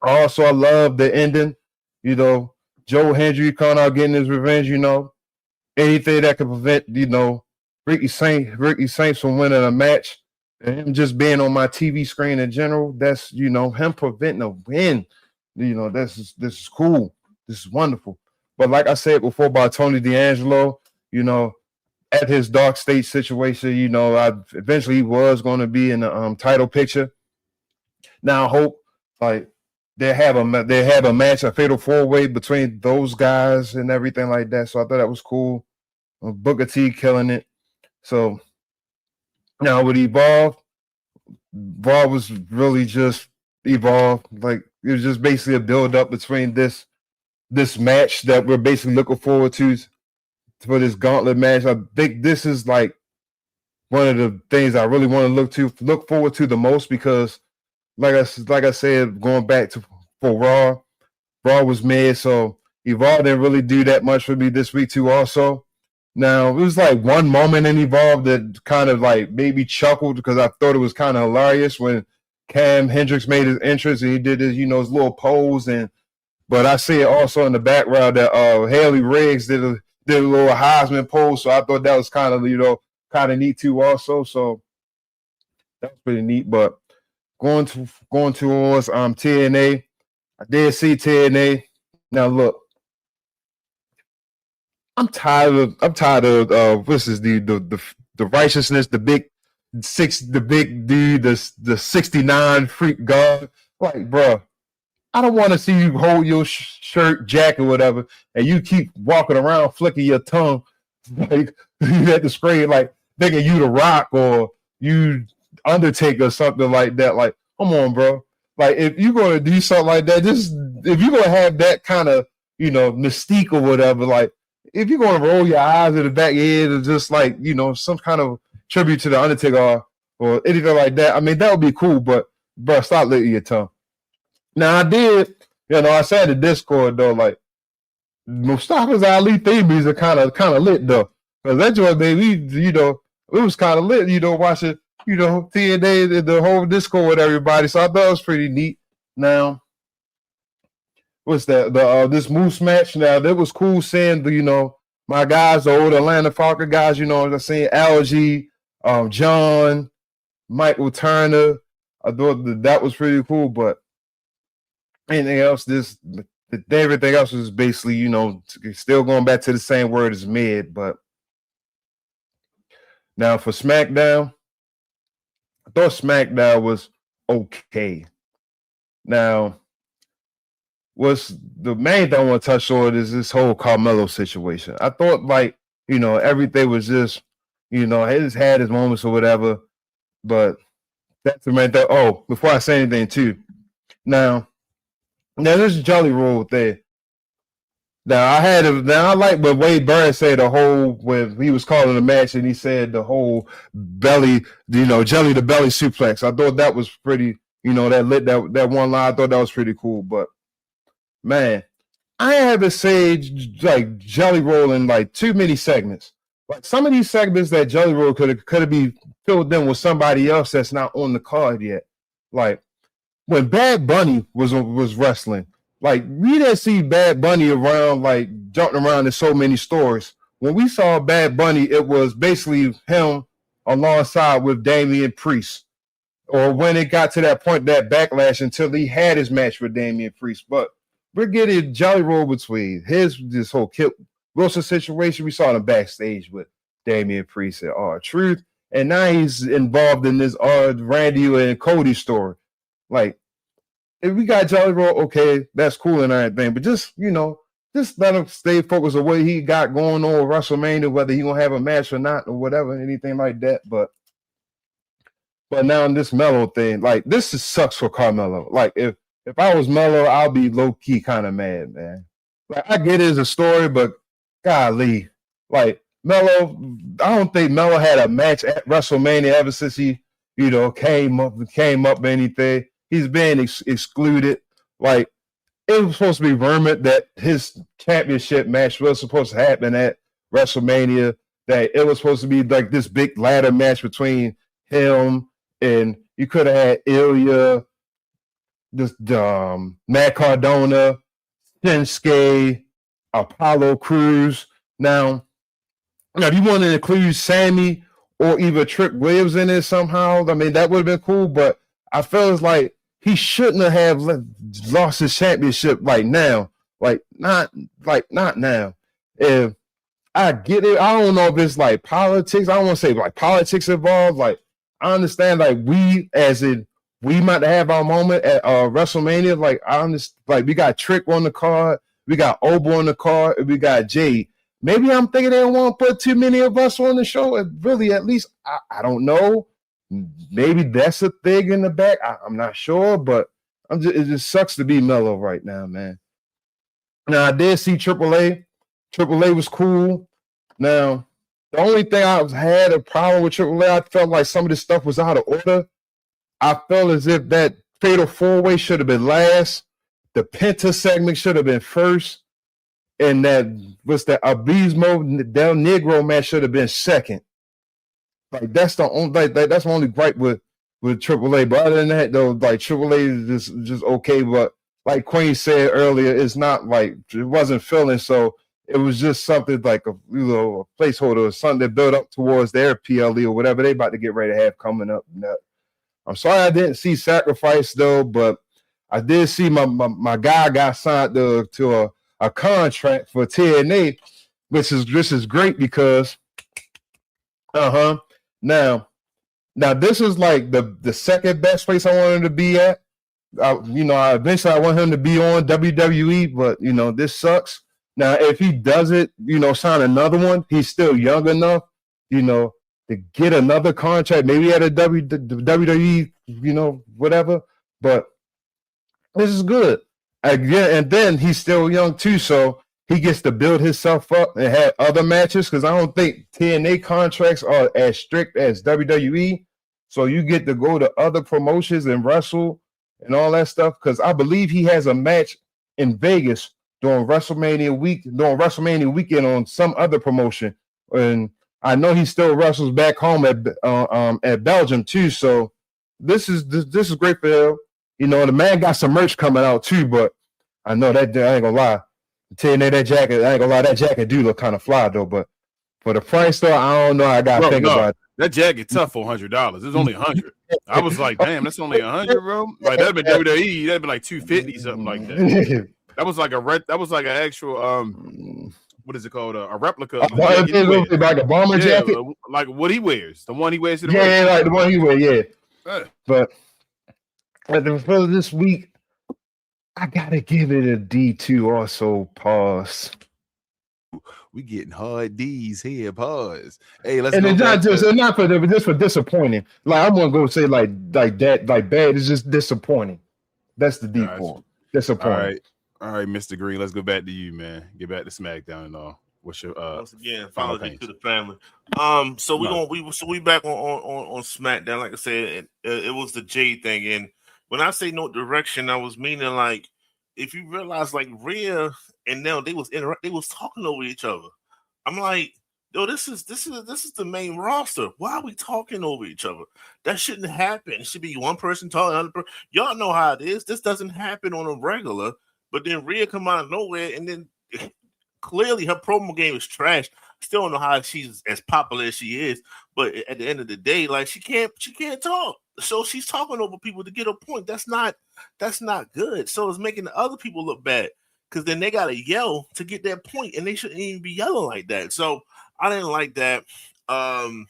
Also, I love the ending, you know, Joe Hendry coming out getting his revenge, you know, anything that could prevent, you know, Ricky Saints from winning a match and him just being on my TV screen in general. That's, you know, him preventing a win. You know, this is cool. This is wonderful. But like I said before about Tony D'Angelo, you know, at his dark state situation, you know, eventually he was going to be in the title picture. Now I hope like they have a match, a fatal 4-way between those guys and everything like that. So I thought that was cool. Booker T killing it. So now with Evolve was really just Evolve. Like it was just basically a build up between this match that we're basically looking forward to for this gauntlet match. I think this is like one of the things I really want to look forward to the most because, like I said, going back to for Raw was mid, so Evolve didn't really do that much for me this week too. Also, now it was like one moment in Evolve that kind of like made me chuckle because I thought it was kind of hilarious when Cam Hendricks made his entrance and he did his, you know, his little pose but I see it also in the background that Haley Riggs did a little Heisman pose, so I thought that was kind of, you know, kind of neat too also. So that was pretty neat. But going towards TNA, I did see TNA. Now look, I'm tired of this is the righteousness, the the big dude, the 69 freak guard. Like, bro, I don't want to see you hold your shirt, jacket, whatever, and you keep walking around flicking your tongue like you at the screen, like thinking you the Rock or you Undertaker or something like that. Like, come on, bro. Like, if you're gonna do something like that, just if you're gonna have that kind of, you know, mystique or whatever, like if you're gonna roll your eyes in the back of your head or just like, you know, some kind of tribute to the Undertaker or anything like that, I mean, that would be cool. But bro, stop licking your tongue. Now I did, you know, I said in Discord though, like Mustafa's Ali theme music kind of lit though, because that joint, baby, you know, it was kind of lit, you know, watching, you know, TNA, the whole Discord with everybody. So I thought it was pretty neat. Now, what's that? This Moose match. Now that was cool seeing the, you know, my guys, the old Atlanta Falcon guys. You know, I'm saying Algie, John, Michael Turner. I thought that was pretty cool, but anything else, everything else was basically, you know, still going back to the same word as mid. But now for SmackDown, I thought SmackDown was okay. Now, what's the main thing I want to touch on is this whole Carmelo situation. I thought, like, you know, everything was just, you know, he just had his moments or whatever, but that's the main thing. Oh, before I say anything too, now this Jelly Roll thing. Now I like what Wade Burns said, the whole, when he was calling the match and he said the whole belly, you know, jelly to belly suplex. I thought that was pretty, you know, that one line. I thought that was pretty cool. But man, I haven't said like Jelly Roll in like too many segments. Like some of these segments that Jelly Roll could have been filled in with somebody else that's not on the card yet. Like when Bad Bunny was wrestling, like we didn't see Bad Bunny around, like jumping around in so many stories. When we saw Bad Bunny, it was basically him alongside with Damian Priest. Or when it got to that point, that backlash until he had his match with Damian Priest. But we're getting Jelly Roll between this whole Kip Wilson situation. We saw him backstage with Damian Priest and R-Truth. And now he's involved in this Randy and Cody story. Like, if we got Jelly Roll, okay, that's cool and everything. But just, you know, just let him stay focused on what he got going on with WrestleMania, whether he gonna have a match or not, or whatever, anything like that. But now in this Melo thing, like this sucks for Carmelo. Like if I was Melo, I'll be low key kind of mad, man. Like I get it as a story, but golly, like Melo, I don't think Melo had a match at WrestleMania ever since he, you know, came up anything. He's been excluded. Like it was supposed to be rumored that his championship match was supposed to happen at WrestleMania. That it was supposed to be like this big ladder match between him and you could have had Ilya, this Matt Cardona, Shinsuke, Apollo Crews. Now if you want to include Sami or even Trick Williams in it somehow, I mean that would have been cool. But I feel like he shouldn't have lost his championship like now, like not now. If I get it, I don't know if it's like politics. I don't want to say like politics involved. Like I understand, like we might have our moment at WrestleMania. Like I understand, like we got Trick on the card, we got Obo on the card, and we got Jade. Maybe I'm thinking they don't want to put too many of us on the show. Really, at least I don't know. Maybe that's a thing in the back. I'm not sure, but it just sucks to be Melo right now, man. Now I did see AAA. AAA was cool. Now the only thing I had a problem with AAA, I felt like some of this stuff was out of order. I felt as if that Fatal 4-Way should have been last. The Penta segment should have been first, and that Abismo Del Negro match should have been second. Like that's the only that's the only gripe with AAA. But other than that, though, like AAA is just okay. But like Queen said earlier, it's not like it wasn't filling, so it was just something like a placeholder or something that built up towards their PLE or whatever they about to get ready to have coming up. I'm sorry I didn't see Sacrifice though, but I did see my guy got signed to a contract for TNA, which is great because now Now this is like the second best place I want him to be at. Eventually I want him to be on WWE, but this sucks. Now if he does it, sign another one, he's still young enough, to get another contract, maybe at a WWE, whatever. But this is good. And then he's still young too, so he gets to build himself up and have other matches, because I don't think TNA contracts are as strict as WWE. So you get to go to other promotions and wrestle and all that stuff, because I believe he has a match in Vegas during WrestleMania weekend on some other promotion. And I know he still wrestles back home at Belgium too. So this is great for him. The man got some merch coming out too, but I know that I ain't gonna lie. TNA, that jacket, I ain't gonna lie, that jacket do look kind of fly though. But for the price though, I don't know. I gotta think about it. That jacket tough for $100. It's only $100. I was like, damn, that's only $100, bro. Like that'd been WWE, that'd be like $250, something like that. That was like an actual what is it called? A replica. Like a bomber jacket, like what he wears, the one he wears to the ring. Like the one he wears, But for this week, I gotta give it a D2 also. Pause. We getting hard D's here. Pause. Hey, let's. And it's not for disappointing. Like I'm gonna go say like that, like bad. It's just disappointing. That's the D form. Disappointing. All right, Mr. Green. Let's go back to you, man. Get back to SmackDown and all. What's your once again, apology to the family. So we back on SmackDown. Like I said, it was the Jade thing, and when I say no direction, I was meaning like if you realize like Rhea and now they was talking over each other. I'm like, yo, this is the main roster. Why are we talking over each other? That shouldn't happen. It should be one person talking, another person. Y'all know how it is. This doesn't happen on a regular. But then Rhea come out of nowhere, and then clearly her promo game is trash. Still don't know how she's as popular as she is, but at the end of the day, like she can't talk. So she's talking over people to get a point. That's not good. So it's making the other people look bad, because then they gotta yell to get their point, and they shouldn't even be yelling like that. So I didn't like that. The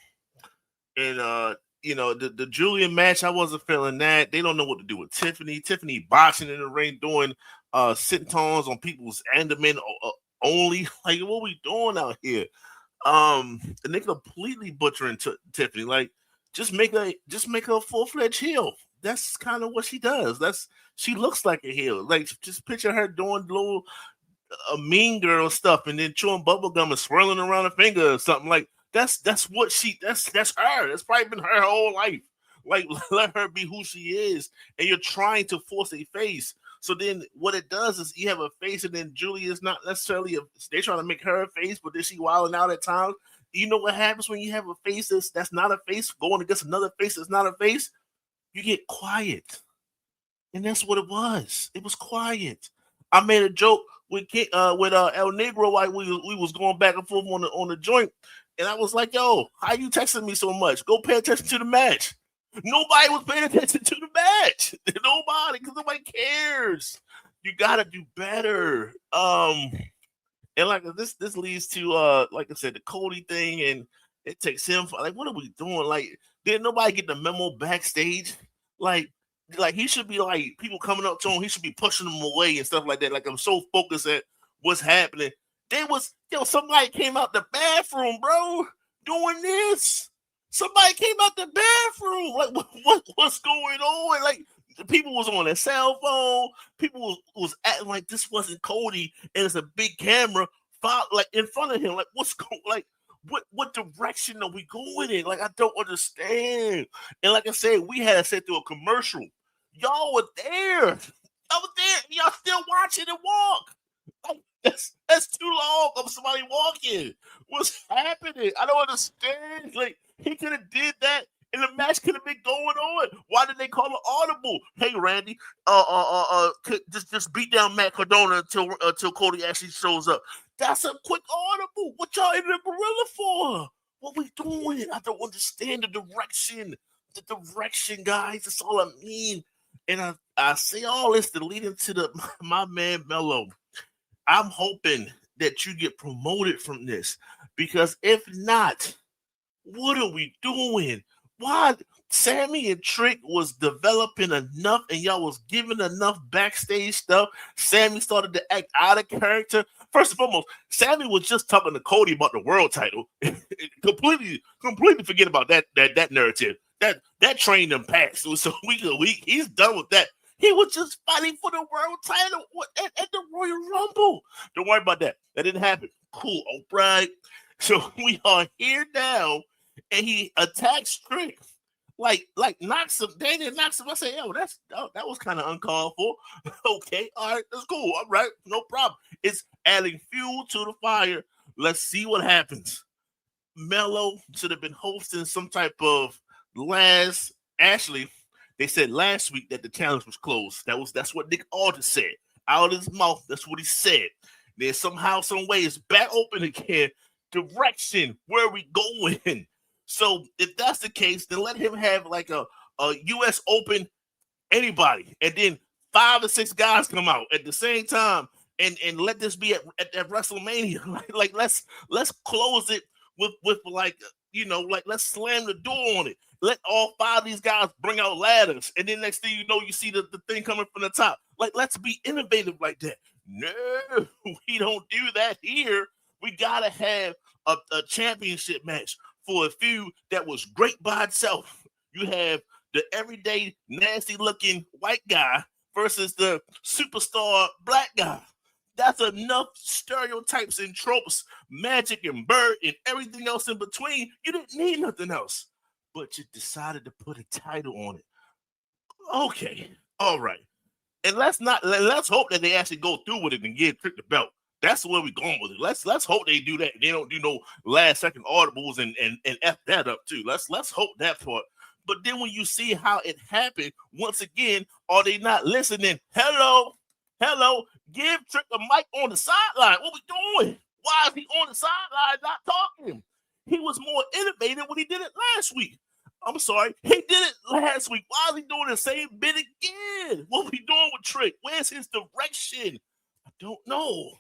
Julian match, I wasn't feeling that. They don't know what to do with Tiffany. Tiffany boxing in the ring, doing sit-ons on people's abdomen only. Like, what are we doing out here? And they completely butchering Tiffany. Like, just make her a full-fledged heel. That's kind of what she does. She looks like a heel. Like, just picture her doing little mean girl stuff and then chewing bubble gum and swirling around her finger or something. Like, that's her. That's probably been her whole life. Like, let her be who she is. And you're trying to force a face. So then what it does is you have a face, and then Julie is not necessarily they're trying to make her a face, but then she wilding out at times. You know what happens when you have a face that's not a face going against another face that's not a face? You get quiet. And that's what it was. It was quiet. I made a joke with El Negro while we was going back and forth on the joint. And I was like, yo, how you texting me so much? Go pay attention to the match. Nobody was paying attention to the match. Nobody, because nobody cares. You gotta do better. And like this leads to like I said, the Cody thing, and it takes him like, what are we doing? Like, didn't nobody get the memo backstage? Like he should be like people coming up to him, he should be pushing them away and stuff like that. Like, I'm so focused at what's happening. Somebody came out the bathroom, bro, doing this. Somebody came out the bathroom. Like, what's going on? Like, people was on their cell phone. People was acting like this wasn't Cody, and it's a big camera like in front of him. Like, what's going? Like, what direction are we going in? Like, I don't understand. And like I said, we had to sit through a commercial. Y'all were there. Y'all were there. Y'all still watching and walk. Like, that's too long of somebody walking. What's happening? I don't understand. Like, he could have did that, and the match could have been going on. Why did they call it audible? Hey, Randy, just beat down Matt Cardona until Cody actually shows up. That's a quick audible. What y'all in the gorilla for? What we doing? I don't understand the direction. The direction, guys. That's all I mean. And I say all this to lead into my man Melo. I'm hoping that you get promoted from this, because if not, what are we doing? Why Sami and Trick was developing enough, and y'all was giving enough backstage stuff. Sami started to act out of character. First and foremost, Sami was just talking to Cody about the world title. completely forget about that narrative. That train them passed. So he's done with that. He was just fighting for the world title at the Royal Rumble. Don't worry about that. That didn't happen. Cool, all right. So we are here now, and he attacks Trick. Like knocks him. Daniel knocks him. I say, yo, that was kind of uncalled for. Okay, all right, that's cool. All right, no problem. It's adding fuel to the fire. Let's see what happens. Melo should have been hosting some type of Actually, they said last week that the challenge was closed. That's what Nick Aldis said. Out of his mouth, that's what he said. Then somehow, some way, it's back open again. Direction, where are we going? So if that's the case, then let him have like a U.S. Open anybody, and then 5 or 6 guys come out at the same time, and let this be at WrestleMania. like let's close it with like, like let's slam the door on it. Let all 5 of these guys bring out ladders, and then next thing you know, you see the thing coming from the top. Like, let's be innovative like that. No, we don't do that here. We gotta have a championship match for a feud that was great by itself. You have the everyday nasty looking white guy versus the superstar black guy. That's enough stereotypes and tropes, magic and bird and everything else in between. You didn't need nothing else, but you decided to put a title on it. Okay, all right. And let's hope that they actually go through with it and give Trick the belt. That's where we're going with it. Let's hope they do that. They don't do no last second audibles and F that up too. Let's hope that part. But then when you see how it happened, once again, are they not listening? Hello, give Trick the mic on the sideline. What we doing? Why is he on the sideline not talking? He was more innovative when he did it last week. I'm sorry, he did it last week. Why is he doing the same bit again? What we doing with Trick? Where's his direction? I don't know.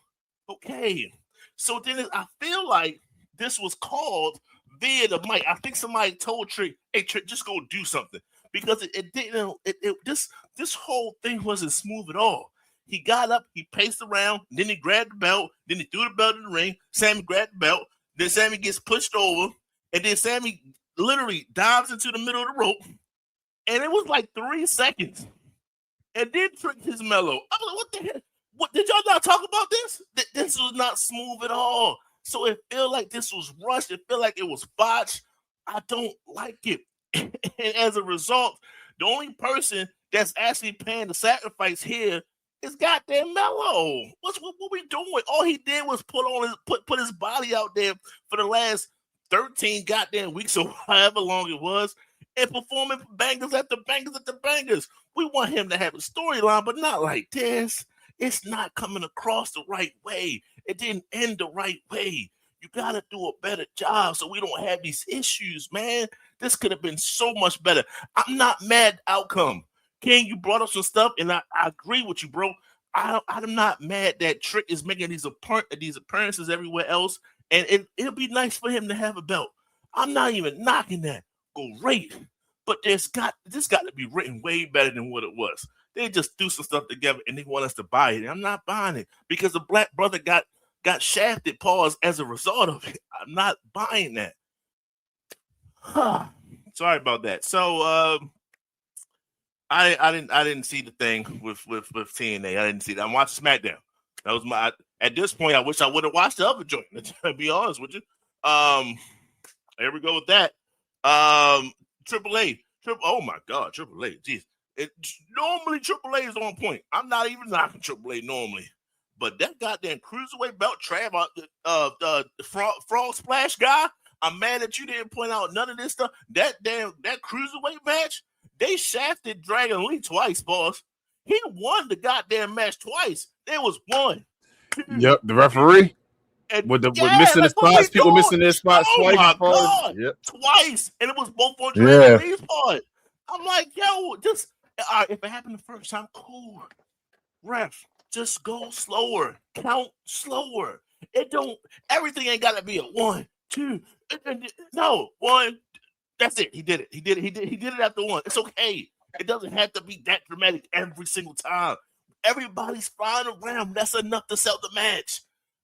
Okay, so then I feel like this was called via the mic. I think somebody told Trick, "Hey, Trick, just go do something," because it didn't. This whole thing wasn't smooth at all. He got up, he paced around, then he grabbed the belt, then he threw the belt in the ring. Sami grabbed the belt, then Sami gets pushed over, and then Sami literally dives into the middle of the rope, and it was like 3 seconds, and then Trick his Melo. I was like, what the hell? What did y'all not talk about this? This was not smooth at all. So it felt like this was rushed. It felt like it was botched. I don't like it. And as a result, the only person that's actually paying the sacrifice here is goddamn Melo. What we doing? All he did was put his body out there for the last 13 goddamn weeks or however long it was, and performing bangers after bangers after bangers. We want him to have a storyline, but not like this. It's not coming across the right way. It didn't end the right way. You got to do a better job so we don't have these issues, man. This could have been so much better. I'm not mad outcome. King, you brought up some stuff, and I agree with you, bro. I'm not mad that Trick is making these appearances everywhere else, and it'll be nice for him to have a belt. I'm not even knocking that. Great. But this got to be written way better than what it was. They just threw some stuff together and they want us to buy it. And I'm not buying it because the black brother got shafted, pause, as a result of it. I'm not buying that. Sorry about that. So I didn't see the thing with TNA. I didn't see that. I'm watching SmackDown. That was at this point, I wish I would have watched the other joint, to be honest with you. Here we go with that. Triple A. Oh my God, Triple A. Jeez. Normally Triple A is on point. I'm not even knocking Triple A normally, but that goddamn cruiserweight belt, the frog splash guy. I'm mad that you didn't point out none of this stuff. That cruiserweight match, they shafted Dragon Lee twice, boss. He won the goddamn match twice. There was 1, 2. Yep, the referee. With missing the spots, people missing their spots twice. My God. Yep. Twice, and it was both on Dragon Lee's part. I'm like, yo, just. If it happened the first time, cool. Ref, just go slower. Count slower. Everything ain't got to be a 1, 2. No, 1. That's it. He did it. He did it after one. It's okay. It doesn't have to be that dramatic every single time. Everybody's flying around. That's enough to sell the match.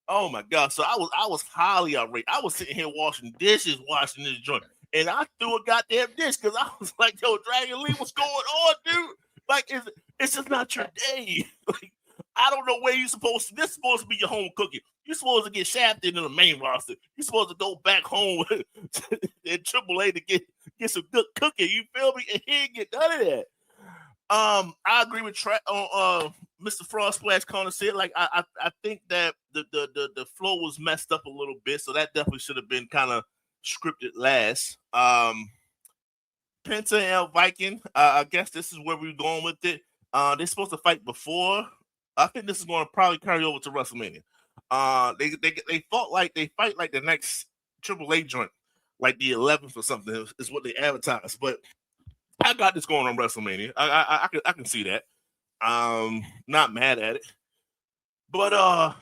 Oh my God. So I was highly outraged. I was sitting here washing dishes, watching this joint. And I threw a goddamn dish because I was like, yo, Dragon Lee, what's going on, dude? Like, it's just not your day. Like, I don't know where you're supposed to. This is supposed to be your home cooking. You're supposed to get shafted in the main roster. You're supposed to go back home in AAA to get some good cooking. You feel me? And he didn't get none of that. I agree with Mr. Frost Splash Corner said. Like, I think that the flow was messed up a little bit, so that definitely should have been kind of scripted last. Penta and El Viking. I guess this is where we're going with it. They're supposed to fight before. I think this is going to probably carry over to WrestleMania. They fight like the next AAA joint, like the 11th or something is what they advertise. But I got this going on WrestleMania. I can see that. Not mad at it. But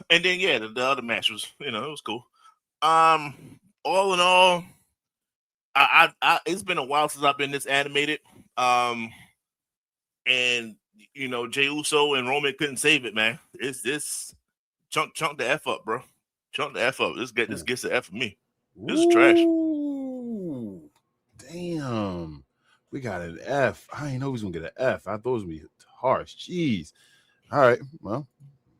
and then yeah, the other match was, it was cool. All in all, I it's been a while since I've been this animated. And Jey Uso and Roman couldn't save it, man. It's this chunk the F up, bro. Chunk the F up. This gets the F for me. This is trash. Damn. We got an F. I didn't know he was gonna get an F. I thought it was gonna be harsh. Jeez. All right. Well,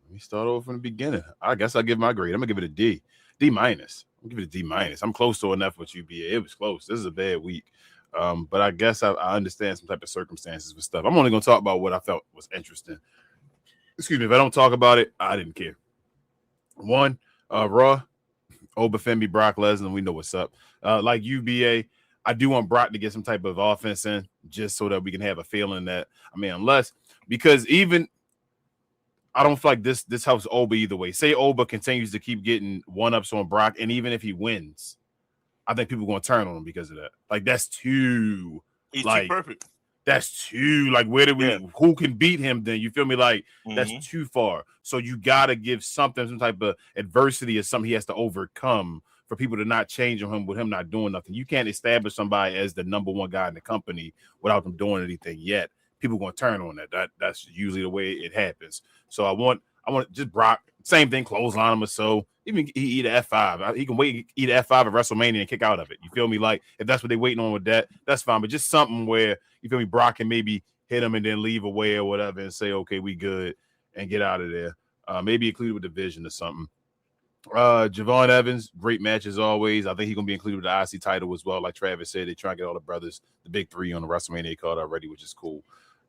let me start over from the beginning. I guess I'll give my grade. I'm gonna give it a D. D minus. I'm gonna give it a D minus. I'm close to an F with UBA. It was close. This is a bad week. But I guess I understand some type of circumstances with stuff. I'm only gonna talk about what I felt was interesting. Excuse me, if I don't talk about it, I didn't care. One, Raw, Obafemi, Brock Lesnar, we know what's up. Like UBA, I do want Brock to get some type of offense in just so that we can have a feeling that, because even I don't feel like this helps Oba either way. Say Oba continues to keep getting one-ups on Brock, and even if he wins, I think people are going to turn on him because of that. Like, that's too... He's too perfect. That's too... Like, where do we... Yeah. Who can beat him then? You feel me? Like, that's too far. So you got to give something, some type of adversity or something he has to overcome for people to not change on him with him not doing nothing. You can't establish somebody as the number one guy in the company without them doing anything yet. People are going to turn on that. That's usually the way it happens. So I want just Brock, same thing, clothesline him or so. Even he eat an F5. He can eat an F5 at WrestleMania and kick out of it. You feel me? Like, if that's what they're waiting on with that, that's fine. But just something where, you feel me, Brock can maybe hit him and then leave away or whatever and say, okay, we good, and get out of there. Maybe included with division or something. Javon Evans, great match as always. I think he's gonna be included with the IC title as well. Like Travis said, they try to get all the brothers, the big three on the WrestleMania card already, which is cool.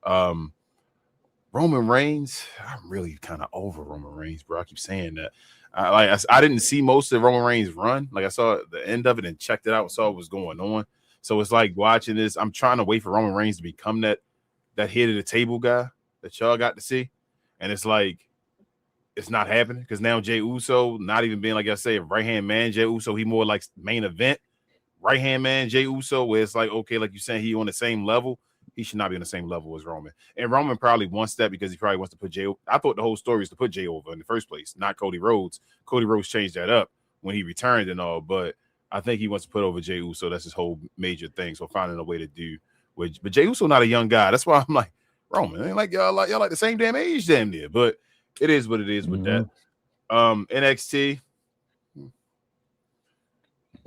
Roman Reigns, I'm really kind of over Roman Reigns, bro. I keep saying that. I didn't see most of Roman Reigns' run. Like, I saw the end of it and checked it out and saw what was going on. So it's like watching this. I'm trying to wait for Roman Reigns to become that head of the table guy that y'all got to see, and it's like, it's not happening because now Jey Uso, not even being, like I say, right-hand man Jey Uso, he more like main event right-hand man Jey Uso, where it's like, okay, like you're saying, he on the same level. He should not be on the same level as Roman. And Roman probably wants that because he probably wants to put Jey. I thought the whole story was to put Jey over in the first place, not Cody Rhodes. Cody Rhodes changed that up when he returned and all, but I think he wants to put over Jey Uso. That's his whole major thing. So finding a way to do with, but Jey Uso not a young guy. That's why I'm like, Roman, ain't like y'all like the same damn age damn near, but it is what it is with that. NXT.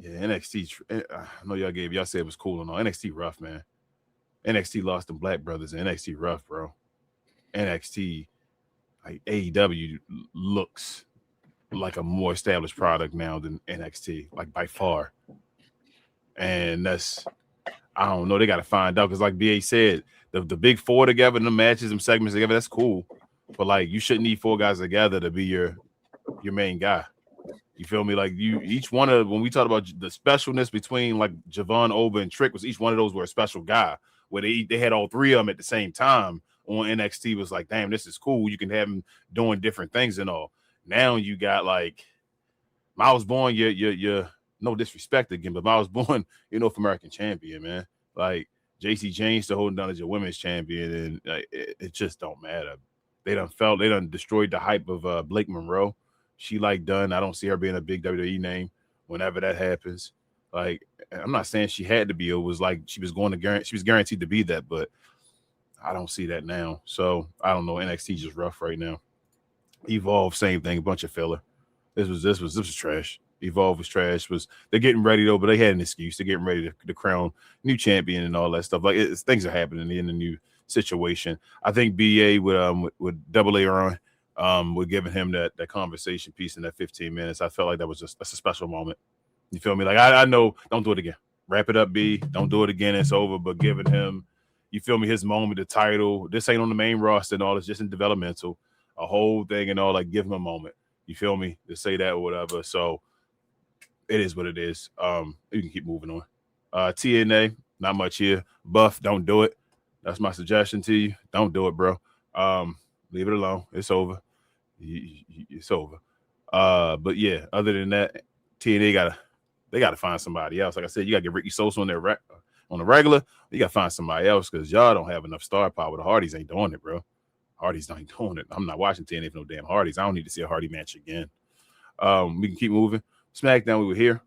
Yeah, NXT. I know y'all said it was cool and all. NXT rough, man. NXT lost them black brothers, and NXT rough, bro. NXT, like AEW, looks like a more established product now than NXT, like by far. And that's, I don't know. They got to find out because, like BA said, the big four together, the matches, them segments together, that's cool. But like, you shouldn't need four guys together to be your main guy. You feel me? Like, each one of, when we talk about the specialness between like Javon, Oba, and Trick, was each one of those were a special guy. Where they had all three of them at the same time on NXT, was like, damn, this is cool. You can have them doing different things and all. Now you got like Miles Bourne, you're no disrespect again, but Miles Bourne, North American champion, man. Like JC James still holding down as your women's champion, and like, it just don't matter. They done destroyed the hype of Blake Monroe. She like done. I don't see her being a big WWE name whenever that happens. Like, I'm not saying she had to be. It was like she was guaranteed to be that, but I don't see that now. So I don't know. NXT just rough right now. Evolve, same thing, a bunch of filler. This was trash. Evolve was trash. They're getting ready though, but they had an excuse. They're getting ready to crown new champion and all that stuff. Like things are happening in the new situation. I think BA with Double A on, we're giving him that conversation piece in that 15 minutes. I felt like that's a special moment. You feel me? Like I know, don't do it again. Wrap it up, B. Don't do it again. It's over. But giving him, you feel me, his moment, the title. This ain't on the main roster and all. It's just in developmental, a whole thing and all. Like give him a moment. You feel me? To say that or whatever. So it is what it is. You can keep moving on. TNA, not much here. Buff, don't do it. That's my suggestion to you. Don't do it, bro. Leave it alone. It's over. It's over. But yeah, other than that, TNA gotta find somebody else. Like I said, you gotta get Ricky Sosa on there on the regular. You gotta find somebody else because y'all don't have enough star power. The Hardys ain't doing it, bro. Hardys ain't doing it. I'm not watching TNA for no damn Hardys. I don't need to see a Hardy match again. We can keep moving. SmackDown, we were here.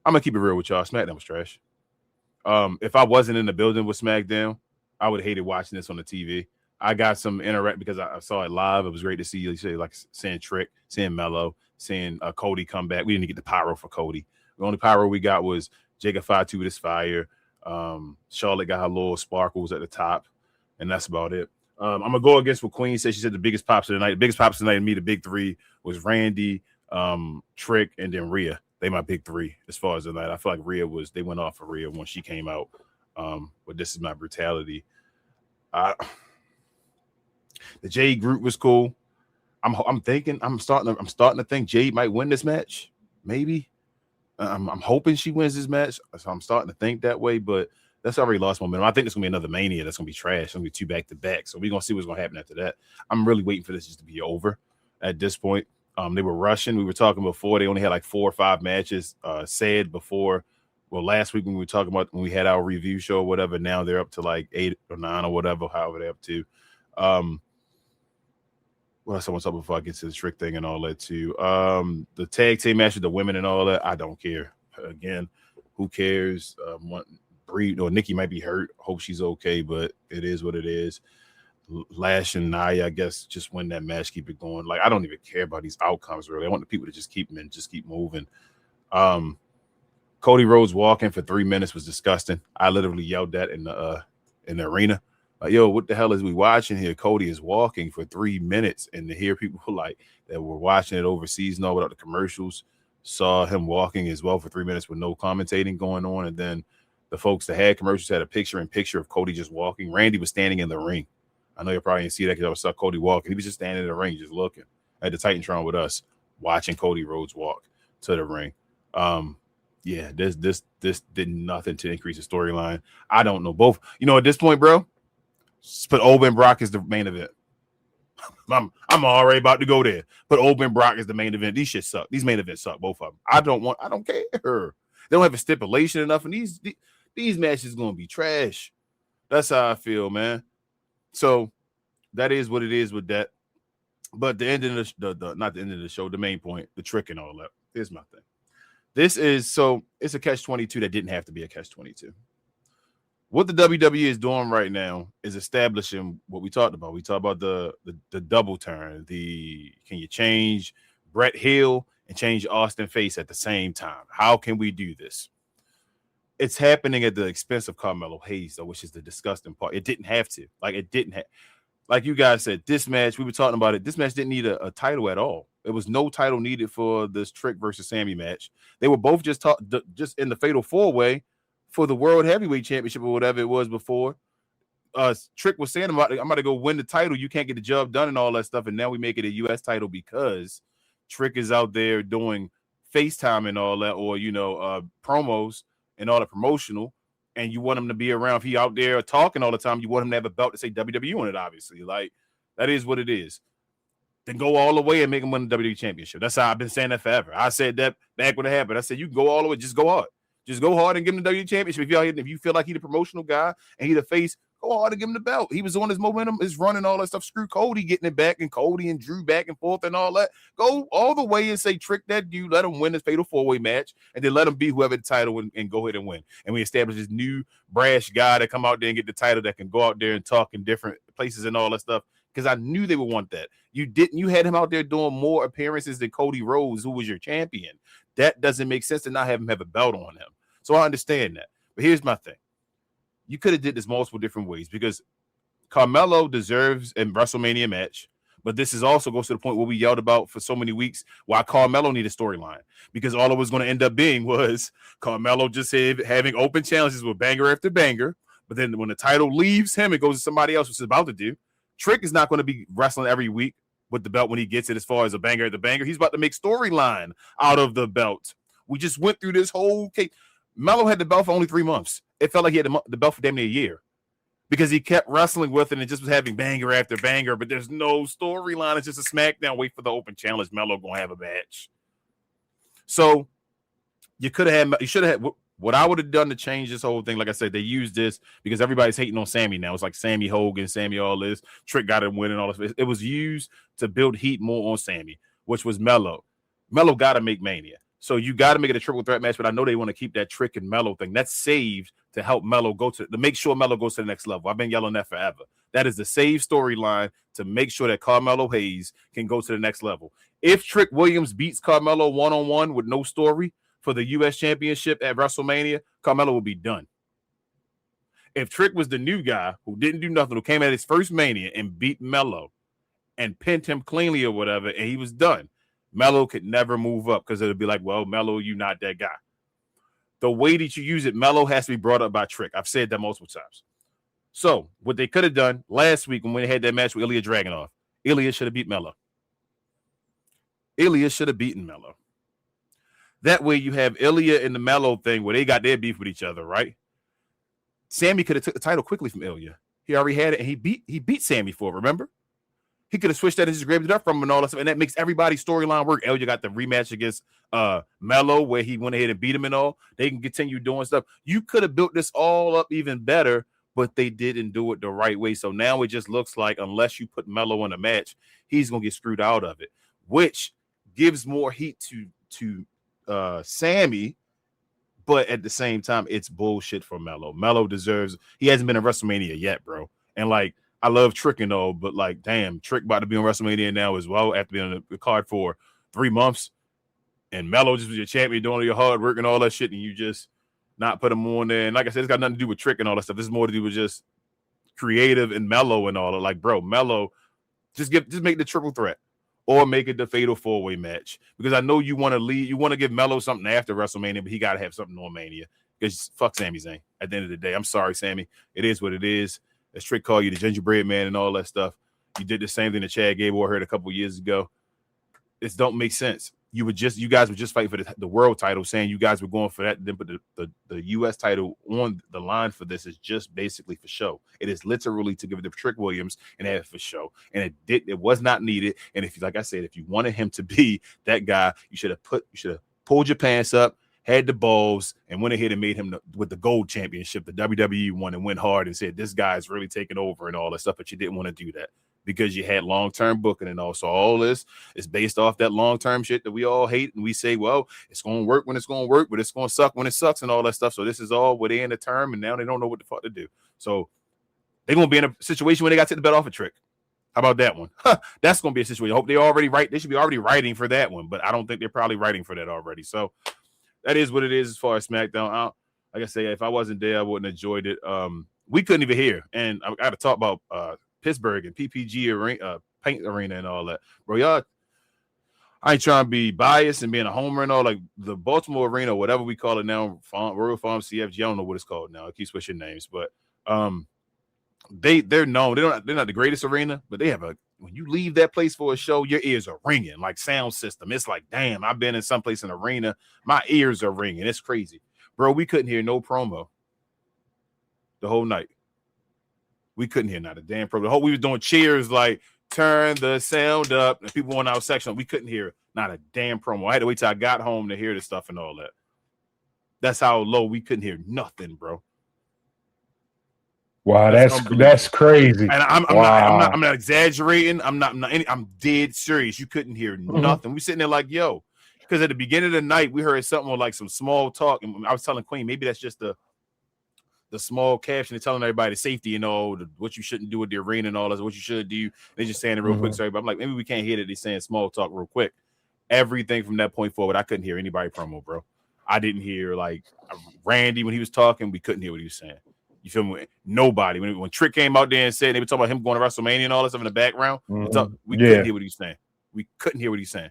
I'm gonna keep it real with y'all. SmackDown was trash. If I wasn't in the building with SmackDown, I would have hated watching this on the TV. I got some interact because I saw it live. It was great to see, like seeing Trick, seeing Mello, seeing Cody come back. We didn't get the pyro for Cody. The only pyro we got was Jacob 5-2 with his fire. Charlotte got her little sparkles at the top, and that's about it. I'm gonna go against what Queen said. She said the biggest pops of the night. The biggest pops of the night to me, the big three was Randy, Trick, and then Rhea. They my big three as far as the night. I feel like they went off for Rhea when she came out. But this is my brutality. The Jade group was cool. I'm starting to think Jade might win this match. Maybe. I'm hoping she wins this match. So I'm starting to think that way, but that's already lost momentum. I think it's gonna be another Mania that's gonna be trash. It's gonna be 2 back-to-back. So we're gonna see what's gonna happen after that. I'm really waiting for this just to be over at this point. They were rushing. We were talking before. They only had like 4 or 5 matches said before. Well, last week when we were talking about when we had our review show or whatever, now they're up to like 8 or 9 or whatever, however they're up to. What else I want to talk about before I get to the Trick thing and all that too? The tag team match with the women and all that, I don't care. Again, who cares? Bree or Nikki might be hurt. Hope she's okay, but it is what it is. Lash and Nia, I guess, just win that match, keep it going. Like I don't even care about these outcomes really. I want the people to just keep them and just keep moving. Cody Rhodes walking for 3 minutes was disgusting. I literally yelled that in the arena. Like, yo, what the hell is we watching here? Cody is walking for 3 minutes, and to hear people like that were watching it overseas and all without the commercials saw him walking as well for 3 minutes with no commentating going on, and then the folks that had commercials had a picture of Cody just walking. Randy was standing in the ring. I know you probably didn't see that because I saw Cody walking. He was just standing in the ring, just looking at the Titantron with us, watching Cody Rhodes walk to the ring. Yeah, this did nothing to increase the storyline. I don't know. Both, at this point, bro. Put Oba and Brock as the main event. I'm already about to go there. Put Oba and Brock as the main event. These shit suck. These main events suck, both of them. I don't care. They don't have a stipulation enough, and these matches gonna be trash. That's how I feel, man. So that is what it is with that. But the end of not the end of the show, the main point, the Trick and all that. Here's my thing. It's a catch-22 that didn't have to be a catch-22. What the WWE is doing right now is establishing what we talked about. We talked about the double turn. Can you change Brett Hill and change Austin Face at the same time? How can we do this? It's happening at the expense of Carmelo Hayes, though, which is the disgusting part. It didn't have to. Like you guys said, this match, we were talking about it. This match didn't need a title at all. There was no title needed for this Trick versus Sami match. They were both just in the Fatal 4-Way for the World Heavyweight Championship or whatever it was before. Trick was saying, I'm about to go win the title. You can't get the job done and all that stuff. And now we make it a U.S. title because Trick is out there doing FaceTime and all that, or, promos and all the promotional. And you want him to be around. If he out there talking all the time, you want him to have a belt to say WWE on it, obviously. Like, that is what it is. Then go all the way and make him win the WWE Championship. That's how I've been saying that forever. I said that back when it happened. I said, you can go all the way. Just go hard. Just go hard and give him the WWE Championship. If you feel like he's the promotional guy and he the face, Go hard to give him the belt. He was on his momentum, his run and all that stuff. Screw Cody getting it back, and Cody and Drew back and forth and all that. Go all the way and say, trick that dude, let him win this fatal 4-way match, and then let him be whoever the title and go ahead and win. And we establish this new brash guy that come out there and get the title that can go out there and talk in different places and all that stuff. Because I knew they would want that. You had him out there doing more appearances than Cody Rhodes, who was your champion. That doesn't make sense to not have him have a belt on him. So I understand that. But here's my thing. You could have did this multiple different ways, because Carmelo deserves a WrestleMania match. But this is also goes to the point where we yelled about for so many weeks why Carmelo needed a storyline. Because all it was going to end up being was Carmelo just having open challenges with banger after banger. But then when the title leaves him, it goes to somebody else, which is about to do. Trick is not going to be wrestling every week with the belt when he gets it as far as a banger at the banger. He's about to make storyline out of the belt. We just went through this whole case. Melo had the belt for only 3 months. It felt like he had the belt for damn near a year because he kept wrestling with it and it just was having banger after banger, but there's no storyline. It's just a SmackDown. Wait for the open challenge. Melo going to have a match. So you should have had what I would have done to change this whole thing. Like I said, they used this because everybody's hating on Sami now. It's like Sami Hogan, Sami all this. Trick got him winning all this. It was used to build heat more on Sami, which was Melo. Melo got to make Mania. So you got to make it a triple threat match, but I know they want to keep that Trick and Melo thing. That's saved to help Melo to make sure Melo goes to the next level. I've been yelling that forever. That is the saved storyline to make sure that Carmelo Hayes can go to the next level. If Trick Williams beats Carmelo one-on-one with no story for the U.S. Championship at WrestleMania, Carmelo will be done. If Trick was the new guy who didn't do nothing, who came at his first Mania and beat Melo and pinned him cleanly or whatever, and he was done, Melo could never move up because it'll be like, well, Melo, you're not that guy. The way that you use it, Melo has to be brought up by Trick. I've said that multiple times. So what they could have done last week when they had that match with Ilya Dragunov, Ilya should have beat Melo. Ilya should have beaten Melo. That way you have Ilya and the Melo thing where they got their beef with each other, right? Sami could have took the title quickly from Ilya. He already had it, and he beat Sami for it, remember? He could have switched that and just grabbed it up from him and all that stuff, and that makes everybody's storyline work. Ilya got the rematch against Melo where he went ahead and beat him and all. They can continue doing stuff. You could have built this all up even better, but they didn't do it the right way. So now it just looks like unless you put Melo in a match, he's going to get screwed out of it, which gives more heat to Sami, but at the same time, it's bullshit for Melo. Melo deserves, he hasn't been in WrestleMania yet, bro. And like, I love Trick and all, but like, damn, Trick about to be on WrestleMania now as well after being on the card for 3 months. And Melo just was your champion doing all your hard work and all that shit, and you just not put him on there. And like I said, it's got nothing to do with Trick and all that stuff. This is more to do with just creative and Melo and all that. Like, bro, Melo, just make the triple threat. Or make it the fatal 4-way match. Because I know you want to lead, you want to give Melo something after WrestleMania, but he got to have something on Mania. Because fuck Sami Zayn. At the end of the day, I'm sorry, Sami. It is what it is. As Trick called you the gingerbread man and all that stuff. You did the same thing that Chad Gable heard a couple years ago. It don't make sense. You guys were just fighting for the world title, saying you guys were going for that. Then put the U.S. title on the line for this is just basically for show. It is literally to give it to Trick Williams and have it for show. And it was not needed. And if, like I said, if you wanted him to be that guy, you should have pulled your pants up, had the balls, and went ahead and made him with the gold championship, the WWE one, and went hard and said, this guy is really taking over and all that stuff. But you didn't want to do that because you had long-term booking and all. So all this is based off that long-term shit that we all hate. And we say, well, it's going to work when it's going to work, but it's going to suck when it sucks and all that stuff. So this is all within the term. And now they don't know what the fuck to do. So they're going to be in a situation where they got to take the bet off a Trick. How about that one? That's going to be a situation. I hope they already write. They should be already writing for that one, but I don't think they're probably writing for that already. So that is what it is as far as SmackDown. Like I say, if I wasn't there, I wouldn't have enjoyed it. We couldn't even hear. And I got to talk about Pittsburgh and PPG arena, paint arena and all that. Bro, y'all, I ain't trying to be biased and being a homer and all. Like the Baltimore arena, whatever we call it now, Royal Farm CFG, I don't know what it's called now. It keeps switching names. But they're known. They're not the greatest arena, but they have when you leave that place for a show, your ears are ringing like sound system. It's like, damn, I've been in someplace in an arena. My ears are ringing. It's crazy. Bro, we couldn't hear no promo the whole night. We couldn't hear not a damn promo. We was doing cheers like, turn the sound up. And people in our section, we couldn't hear not a damn promo. I had to wait till I got home to hear the stuff and all that. That's how low we couldn't hear nothing, bro. Wow, that's crazy. And I'm not exaggerating. I'm dead serious. You couldn't hear nothing. We sitting there like, yo, because at the beginning of the night we heard something like some small talk, and I was telling Queen maybe that's just the small caption telling everybody the safety and all, what you shouldn't do with the arena and all that, what you should do. They're just saying it real quick. Sorry, but I'm like, maybe we can't hear that they're saying small talk real quick. Everything from that point forward, I couldn't hear anybody promo, bro. I didn't hear like Randy when he was talking. We couldn't hear what he was saying. You feel me? Nobody. When Trick came out there and said they were talking about him going to WrestleMania and all that stuff in the background, we couldn't hear what he was saying. We couldn't hear what he's saying.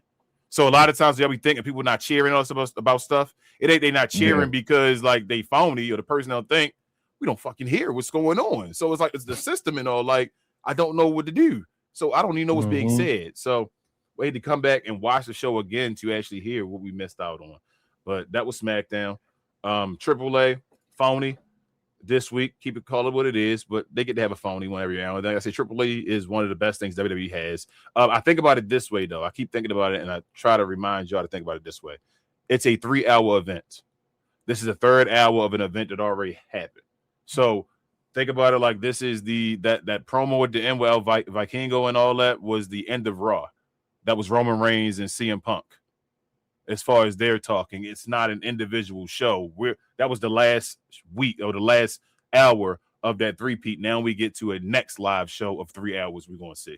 So a lot of times y'all be thinking people not cheering us about stuff. It ain't they not cheering because like they phony or the person don't think we don't fucking hear what's going on. So it's like it's the system and all. Like I don't know what to do. So I don't even know what's being said. So we had to come back and watch the show again to actually hear what we missed out on. But that was SmackDown. AAA phony this week. Keep it, call it what it is, but they get to have a phony one every now and then. Like I say, AAA is one of the best things WWE has. I think about it this way, though. I keep thinking about it, and I try to remind y'all to think about it this way. It's a 3-hour event. This is the third hour of an event that already happened. So think about it like this is that promo at the end with El Vikingo and all that was the end of Raw. That was Roman Reigns and CM Punk. As far as they're talking, it's not an individual show. That was the last week or the last hour of that three-peat. Now we get to a next live show of 3 hours we're going to see.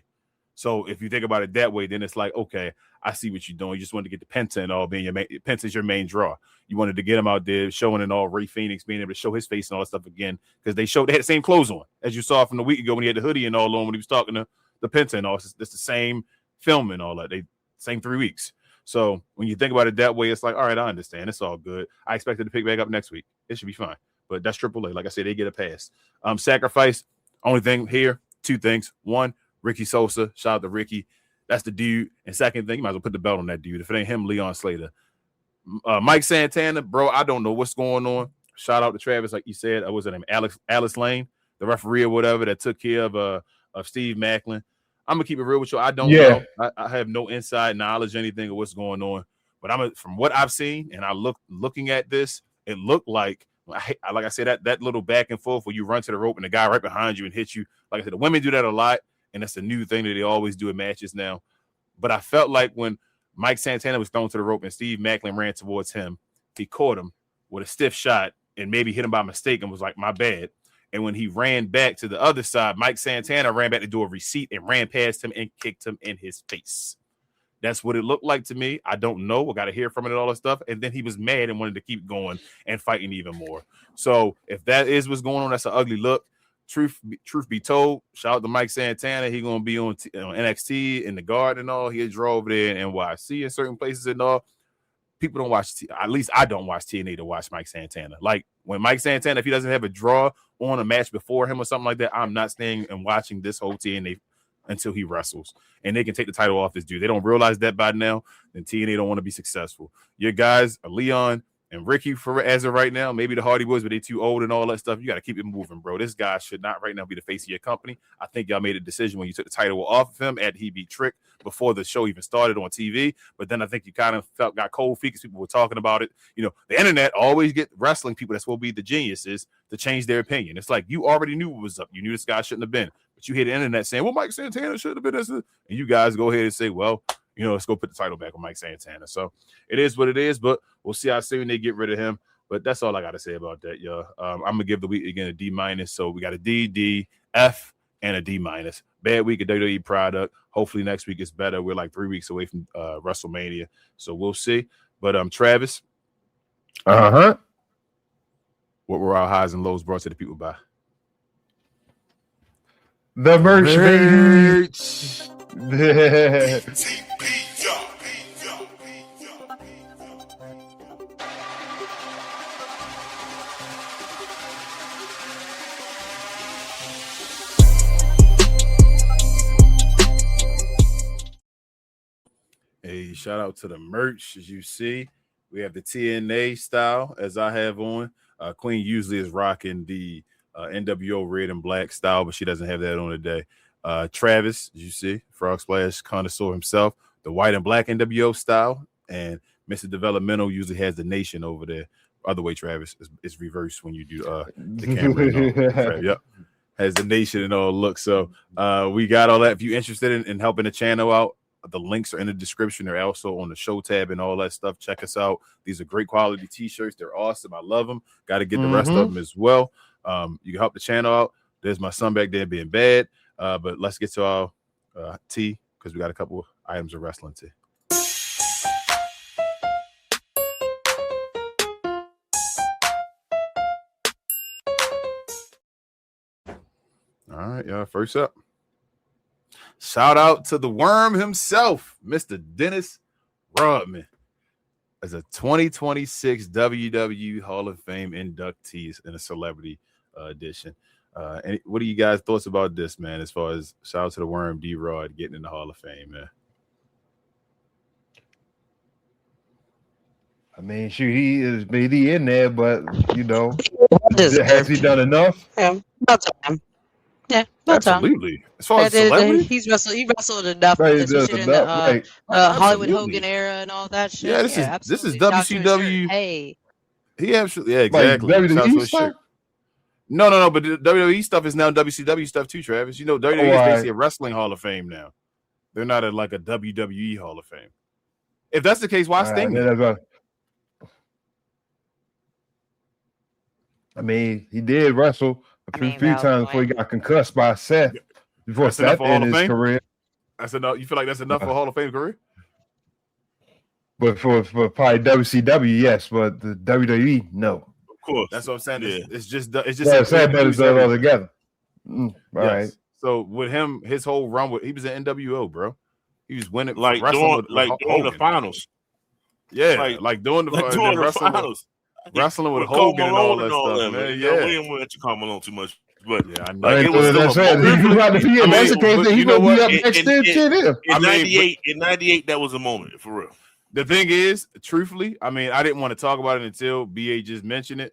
So if you think about it that way, then it's like, okay, I see what you're doing. You just wanted to get the Penta and all being Penta's your main draw. You wanted to get him out there showing and all Ray Phoenix being able to show his face and all that stuff again because they had the same clothes on as you saw from the week ago when he had the hoodie and all on when he was talking to the Penta and all. It's the same film and all that. Same 3 weeks. So when you think about it that way, it's like, all right, I understand. It's all good. I expected to pick back up next week. It should be fine. But that's AAA. Like I said, they get a pass. Sacrifice. Only thing here, 2 things. One, Ricky Sosa. Shout out to Ricky. That's the dude. And second thing, you might as well put the belt on that dude. If it ain't him, Leon Slater. Mike Santana, bro, I don't know what's going on. Shout out to Travis, like you said. Was it named Alice Lane, the referee or whatever that took care of Steve Macklin. I'm gonna keep it real with you. I don't know. I have no inside knowledge, anything of what's going on. But from what I've seen, and I looking at this, it looked like I said that little back and forth where you run to the rope and the guy right behind you and hit you. Like I said, the women do that a lot, and that's a new thing that they always do in matches now. But I felt like when Mike Santana was thrown to the rope and Steve Macklin ran towards him, he caught him with a stiff shot and maybe hit him by mistake and was like, my bad. And when he ran back to the other side, Mike Santana ran back to do a receipt and ran past him and kicked him in his face. That's what it looked like to me. I don't know. I got to hear from it and all that stuff. And then he was mad and wanted to keep going and fighting even more. So if that is what's going on, that's an ugly look. Truth be told, shout out to Mike Santana. He's going to be on NXT in the Garden and all. He'll draw over there in NYC in certain places and all. People don't watch, at least I don't watch TNA to watch Mike Santana. Like when Mike Santana, if he doesn't have a draw on a match before him or something like that, I'm not staying and watching this whole TNA until he wrestles. And they can take the title off this dude. They don't realize that by now, then TNA don't want to be successful. Your guys are Leon and Ricky for as of right now, maybe the Hardy Boys, but they too old and all that stuff. You got to keep it moving, bro. This guy should not right now be the face of your company. I think y'all made a decision when you took the title off of him after he beat Trick before the show even started on TV. But then I think you kind of got cold feet because people were talking about it. You know, the internet always get wrestling people that's supposed to be the geniuses to change their opinion. It's like you already knew what was up. You knew this guy shouldn't have been. But you hear the internet saying, well, Mike Santana should have been this. And you guys go ahead and say, well, you know, let's go put the title back on Mike Santana. So it is what it is, but we'll see how soon they get rid of him. But that's all I got to say about that, y'all. I'm going to give the week again a D-. So we got a D, D, F, and a D-. Bad week of WWE product. Hopefully next week is better. We're like 3 weeks away from WrestleMania. So we'll see. But Travis. Uh-huh. What were our highs and lows brought to the people by? The merch, baby. Hey, shout out to the merch. As you see, we have the TNA style as I have on. Queen usually is rocking the NWO red and black style, but she doesn't have that on today. Travis, as you see, Frog Splash connoisseur himself, the white and black NWO style, and Mr. Developmental usually has the nation over there. Other way, Travis, it's reversed when you do the camera. Yep. has the nation and all look. So we got all that. If you're interested in helping the channel out, the links are in the description. They're also on the show tab and all that stuff. Check us out. These are great quality t-shirts. They're awesome. I love them. Got to get the rest of them as well. You can help the channel out. There's my son back there being bad. But let's get to our tea, because we got a couple of items of wrestling tea. All right, y'all. First up, shout out to the worm himself, Mr. Dennis Rodman, as a 2026 WWE Hall of Fame inductee in a celebrity edition. And what are you guys' thoughts about this, man? As far as shout out to the worm D-Rod getting in the Hall of Fame, man. I mean, shoot, he is maybe in there, but has he done enough? Yeah, about time. Yeah, about time. Absolutely. As far as celebrity, he wrestled enough, Right, especially in enough, the Hollywood Hogan era and all that shit. Yeah, this is WCW. Hey, He actually, yeah, exactly. Like WWE stuff? No, but the WWE stuff is now WCW stuff too, Travis. You know, WWE is basically a wrestling Hall of Fame now. They're not like a WWE Hall of Fame. If that's the case, why Sting? I mean, he did wrestle a few times before he got concussed by Seth. Before Seth ended his career. That's enough. You feel like that's enough for a Hall of Fame career? But for probably WCW, yes, but the WWE, no. Of course, that's what I'm saying. Yeah. It's just sad, but it's all together. Right. So with him, his whole run he was in NWO, bro. He was winning like during the finals. Yeah, like doing the finals. Wrestling with Hogan and all that stuff, man. Yeah, we didn't let you comment on too much, but yeah, I know. Like, it was that's the case. He gonna be up next in '98. That was a moment for real. The thing is, truthfully, I mean, I didn't want to talk about it until BA just mentioned it.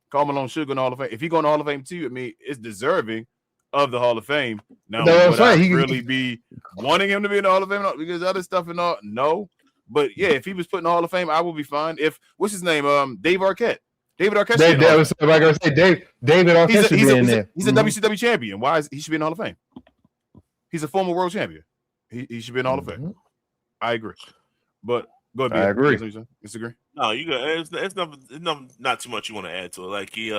Carmelo should go in the Hall of Fame. If he go in the Hall of Fame too, I mean, it's deserving of the Hall of Fame. Now, would I really be wanting him to be in the Hall of Fame because other stuff and all? No. But yeah, if he was put in the Hall of Fame, I would be fine. If what's his name? Dave Arquette. David Arquette. David Arquette should be in there. He's a WCW champion. Why is he should be in the Hall of Fame? He's a former world champion. He should be in the Hall of Fame. I agree. But go ahead. I agree. Disagree? No, you got it's not too much you want to add to it. Like he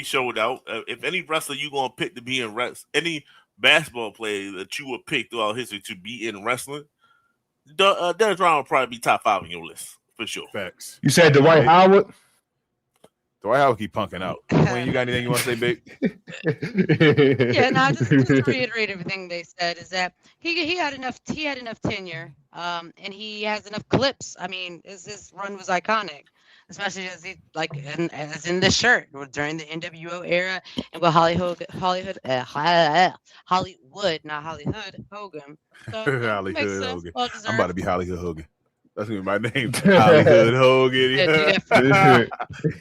showed out. If any wrestler you gonna pick to be in any basketball player that you would pick throughout history to be in wrestling, Dennis Rodman will probably be top 5 on your list for sure. Facts. You said Dwight Howard? Dwight Howard keep punking out. Wayne, you got anything you want to say, babe? Yeah, no, just to reiterate everything they said is that he had enough tenure, and he has enough clips. I mean, his run was iconic, especially as as in this shirt during the NWO era and with Hollywood, not Hollywood Hogan. So, Hollywood Hogan. Well, I'm about to be Hollywood Hogan. That's gonna be my name. Hollywood Hogan. Yeah.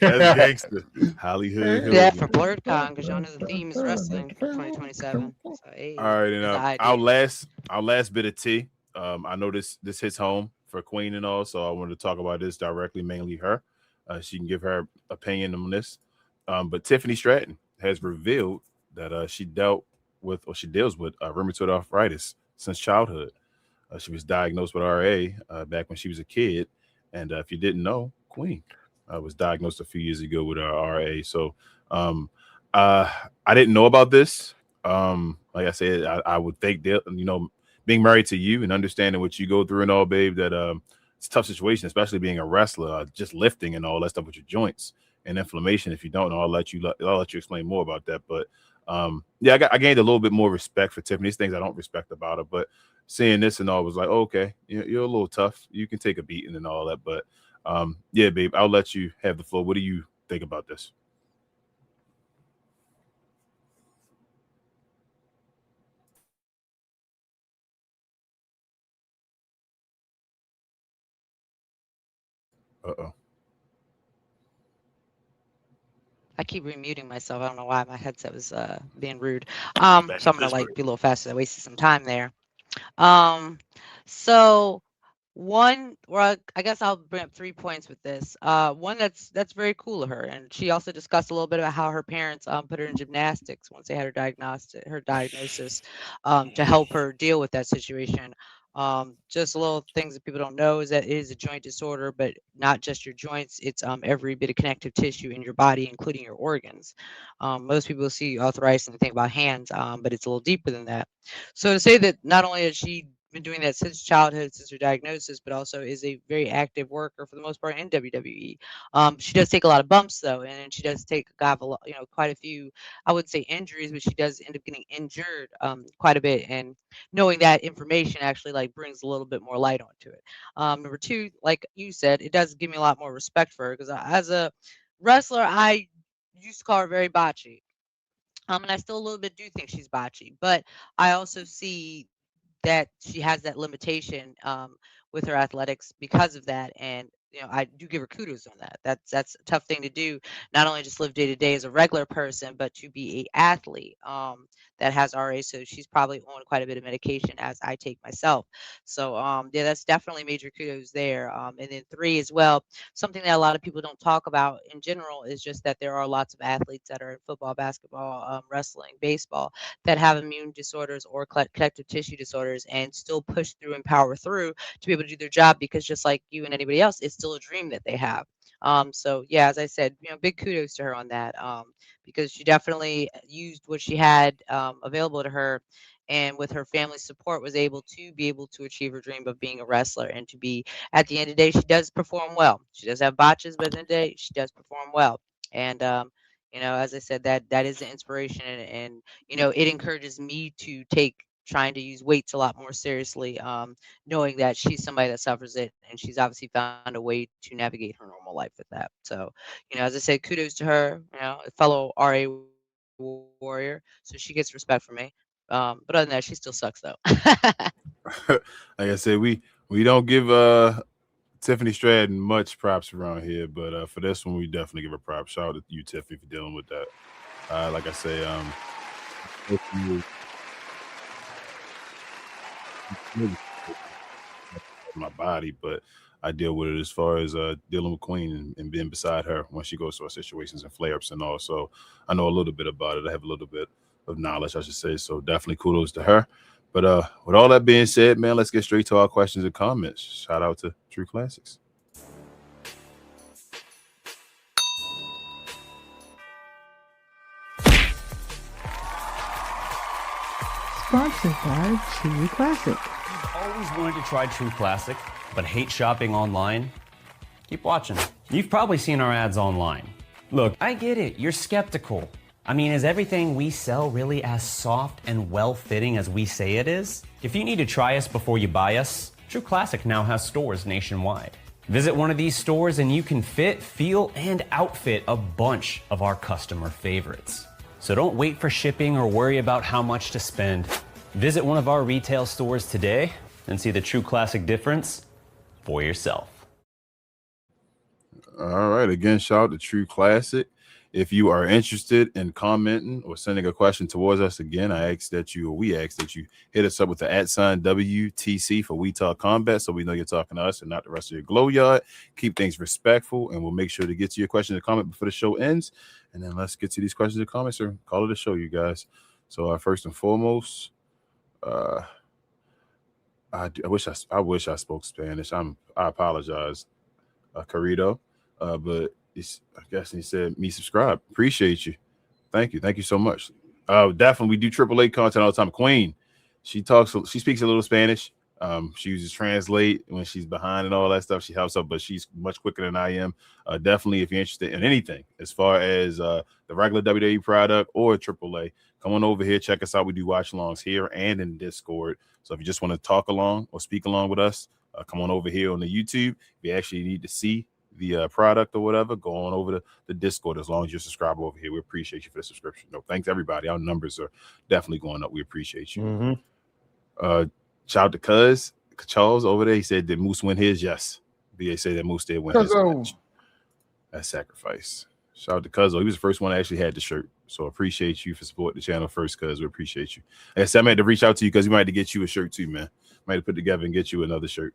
That's gangster. Hollywood Hogan. Yeah, for BlurredCon, because y'all know the theme is wrestling for 2027. So, hey, all right, and our last bit of tea. I know this hits home for Queen and all, so I wanted to talk about this directly, mainly her. She can give her opinion on this. But Tiffany Stratton has revealed that she deals with rheumatoid arthritis since childhood. She was diagnosed with RA back when she was a kid. And if you didn't know, Queen was diagnosed a few years ago with RA. So I didn't know about this. Like I said, I would think that, being married to you and understanding what you go through and all, babe, that it's a tough situation, especially being a wrestler, just lifting and all that stuff with your joints and inflammation. If you don't know, I'll let you explain more about that. But yeah, I gained a little bit more respect for Tiffany. These things I don't respect about her, but seeing this and all was like, okay, you're a little tough. You can take a beating and all that. But yeah, babe, I'll let you have the floor. What do you think about this? Uh-oh. I keep remuting myself. I don't know why my headset was being rude. So I'm gonna be a little faster. I wasted some time there. So One, well, I guess I'll bring up 3 points with this. One that's very cool of her, and she also discussed a little bit about how her parents put her in gymnastics once they had her diagnosis, to help her deal with that situation. Just little things that people don't know is that it is a joint disorder, but not just your joints. It's every bit of connective tissue in your body, including your organs. Most people see arthritis and they think about hands, but it's a little deeper than that. So to say that not only has she been doing that since childhood, since her diagnosis, but also is a very active worker for the most part in WWE. She does take a lot of bumps though, and she does have quite a few, I wouldn't say injuries, but she does end up getting injured quite a bit. And knowing that information actually like brings a little bit more light onto it. Number two, like you said, it does give me a lot more respect for her because as a wrestler, I used to call her very botchy. And I still a little bit do think she's botchy, but I also see that she has that limitation with her athletics because of that. And I do give her kudos on that. That's a tough thing to do. Not only just live day to day as a regular person, but to be a athlete that has RA. So she's probably on quite a bit of medication as I take myself. So yeah, that's definitely major kudos there. And then three as well, something that a lot of people don't talk about in general is just that there are lots of athletes that are in football, basketball, wrestling, baseball that have immune disorders or connective tissue disorders and still push through and power through to be able to do their job because just like you and anybody else, it's still a dream that they have. So yeah, as I said, big kudos to her on that because she definitely used what she had available to her, and with her family's support was able to achieve her dream of being a wrestler and to be at the end of the day she does perform well. She does have botches, but at the end of the day she does perform well. And as I said, that is an inspiration, and it encourages me to take trying to use weights a lot more seriously, knowing that she's somebody that suffers it and she's obviously found a way to navigate her normal life with that. So as I said, kudos to her, a fellow RA warrior, so she gets respect from me. But other than that, she still sucks though. Like I said, we don't give Tiffany Stratton much props around here, but for this one, we definitely give her props. Shout out to you, Tiffany, for dealing with that. Like I say, my body, but I deal with it as far as dealing with Queen and being beside her when she goes through her situations and flare-ups and all. So I know a little bit about it. I have a little bit of knowledge, I should say. So definitely kudos to her. But with all that being said, man, let's get straight to our questions and comments. Shout out to True Classics. Sponsored by True Classic. You've always wanted to try True Classic, but hate shopping online? Keep watching. You've probably seen our ads online. Look, I get it, you're skeptical. I mean, is everything we sell really as soft and well-fitting as we say it is? If you need to try us before you buy us, True Classic now has stores nationwide. Visit one of these stores and you can fit, feel, and outfit a bunch of our customer favorites. So don't wait for shipping or worry about how much to spend. Visit one of our retail stores today and see the True Classic difference for yourself. All right. Again, shout out to True Classic. If you are interested in commenting or sending a question towards us, again, we ask that you hit us up with the @WTC for We Talk Combat, so we know you're talking to us and not the rest of your glow yard. Keep things respectful, and we'll make sure to get to your question and comment before the show ends. And then let's get to these questions and comments, or call it a show, you guys. So first and foremost, I wish I spoke Spanish. I apologize, Carrito, but I guess he said me subscribe. Appreciate you. Thank you so much. Definitely, we do AAA content all the time. Queen, she speaks a little Spanish. She uses Translate when she's behind and all that stuff. She helps out, but she's much quicker than I am. Definitely, if you're interested in anything as far as the regular WWE product or AAA, come on over here. Check us out. We do watch alongs here and in Discord. So if you just want to talk along or speak along with us, come on over here on the YouTube. If you actually need to see the product or whatever, go on over to the Discord. As long as you're subscribed over here, we appreciate you for the subscription. No, thanks everybody. Our numbers are definitely going up. We appreciate you. Mm-hmm. Shout out to Cuz Charles over there. He said, did Moose win his? Yes. BA said that Moose did win his match. That's sacrifice. Shout out to Cuz. He was the first one that actually had the shirt. So appreciate you for supporting the channel first, Cuz. We appreciate you. Like I said, I might have to reach out to you because we might have to get you a shirt too, man. Might have put together and get you another shirt.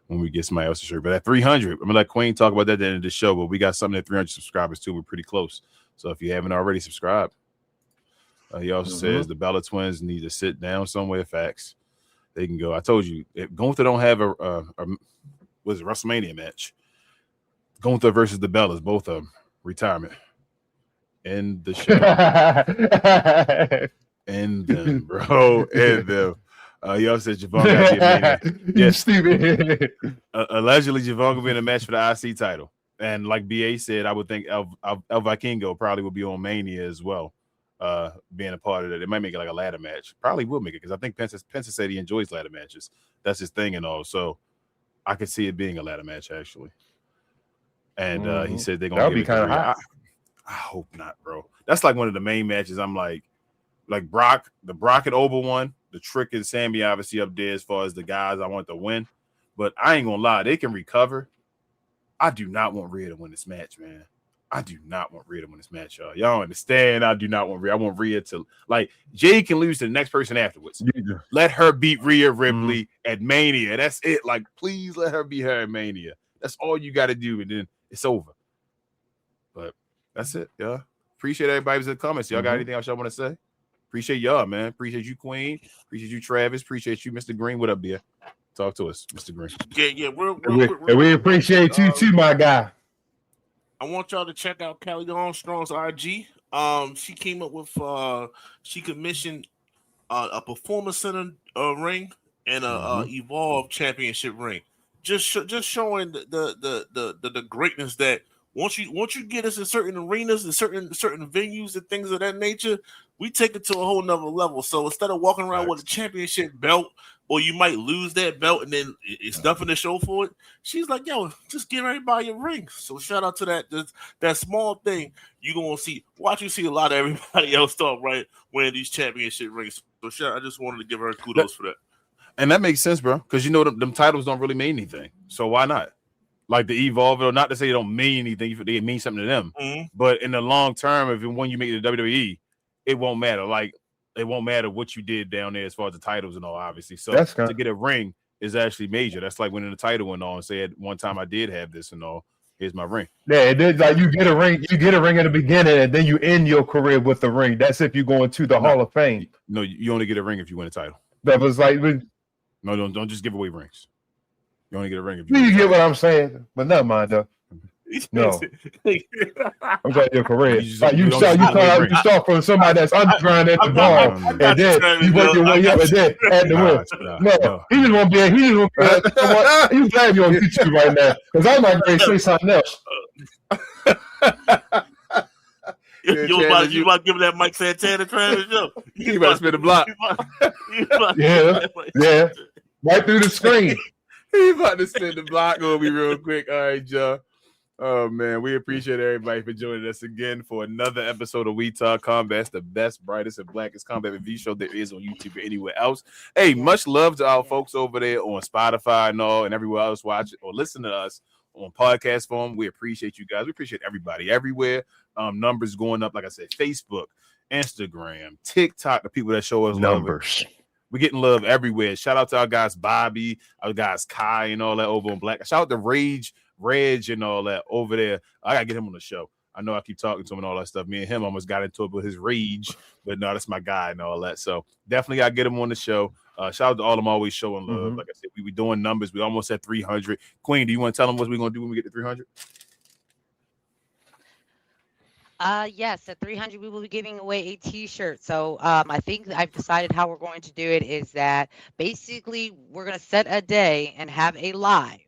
when we get somebody else's shirt. But at 300, I'm gonna let Queen talk about that at the end of the show. But we got something at 300 subscribers too. We're pretty close. So if you haven't already subscribed, he also says the Bella Twins need to sit down somewhere. Facts. They can go. I told you, if Gunther don't have a WrestleMania match. Gunther versus the Bellas, both of them, retirement. End the show. End them, bro. End them. He also said Javon got to be a Mania. Yes, Stupid. Allegedly, Javon will be in a match for the IC title. And like BA said, I would think El Vikingo probably will be on Mania as well, being a part of it. It might make it like a ladder match. Probably will make it because I think Pence said he enjoys ladder matches. That's his thing and all. So I could see it being a ladder match actually. And he said they're gonna be kind of hot. I hope not, bro. That's like one of the main matches. I'm like Brock, the Brock and Oba one. The Trick and Sami obviously up there as far as the guys I want to win. But I ain't gonna lie, they can recover. I do not want Rhea to win this match, man. I do not want Rhea to win this match, y'all. Y'all understand? I do not want Rhea. I want Rhea to like Jade can lose to the next person afterwards. Let her beat Rhea Ripley at Mania. That's it. Like, please let her beat her at Mania. That's all you got to do, and then it's over. But that's it, y'all. Appreciate everybody in the comments. Y'all got anything else y'all want to say? Appreciate y'all, man. Appreciate you, Queen. Appreciate you, Travis. Appreciate you, Mr. Green. What up, dear? Talk to us, Mr. Green. Yeah. We appreciate you too, my guy. I want y'all to check out Callie Armstrong's IG. She came up with she commissioned a performance center ring and a Evolve championship ring. Just showing the greatness that once you get us in certain arenas and certain venues and things of that nature, we take it to a whole nother level. So instead of walking around with a championship belt, or you might lose that belt and then it's nothing to show for it, she's like, yo, just give everybody a ring. So shout out to that small thing. You're gonna see a lot of everybody else start wearing these championship rings. So I just wanted to give her kudos for that. And that makes sense, bro, because you know them titles don't really mean anything. So why not? Like the Evolve, or not to say they don't mean anything, they mean something to them. But in the long term, when you make it to WWE, it won't matter. Like, it won't matter what you did down there as far as the titles and all, obviously. So to get a ring is actually major. That's like winning the title and all, and say at one time I did have this and all. Here's my ring. Yeah, it is like you get a ring in the beginning, and then you end your career with the ring. That's if you go into the Hall of Fame. No, you only get a ring if you win a title. That was like no, don't just give away rings. You only get a ring if you get what I'm saying. But never mind though. No, I'm talking your career. You start from somebody that's underground at the bar, and then you work your way up, and then at the win. No, he just won't be. He just won't. He's glad you on YouTube right now because I'm not going to say something else. You about to give that Mike Santana Travis? Yo, you about to spin the block. Yeah, right through the screen. He about to spin the block. Gonna be real quick. All right, Joe. Oh man, we appreciate everybody for joining us again for another episode of We Talk Combat. It's the best, brightest, and blackest combat review show there is on YouTube or anywhere else. Hey, much love to our folks over there on Spotify and all, and everywhere else watch or listen to us on podcast form. We appreciate you guys. We appreciate everybody everywhere. Numbers going up, like I said, Facebook, Instagram, TikTok, the people that show us numbers. We're getting love everywhere. Shout out to our guys Bobby, our guys Kai, and all that over on Black. Shout out to Reg and all that over there. I gotta get him on the show. I know I keep talking to him and all that stuff. Me and him almost got into it with his rage, but no, that's my guy and all that. So definitely gotta get him on the show. Shout out to all of them always showing love. Like I said, we doing numbers. We almost at 300. Queen, do you want to tell them what we're gonna do when we get to 300? Yes, at 300 we will be giving away a t-shirt. So I think I've decided how we're going to do it is that basically we're going to set a day and have a live.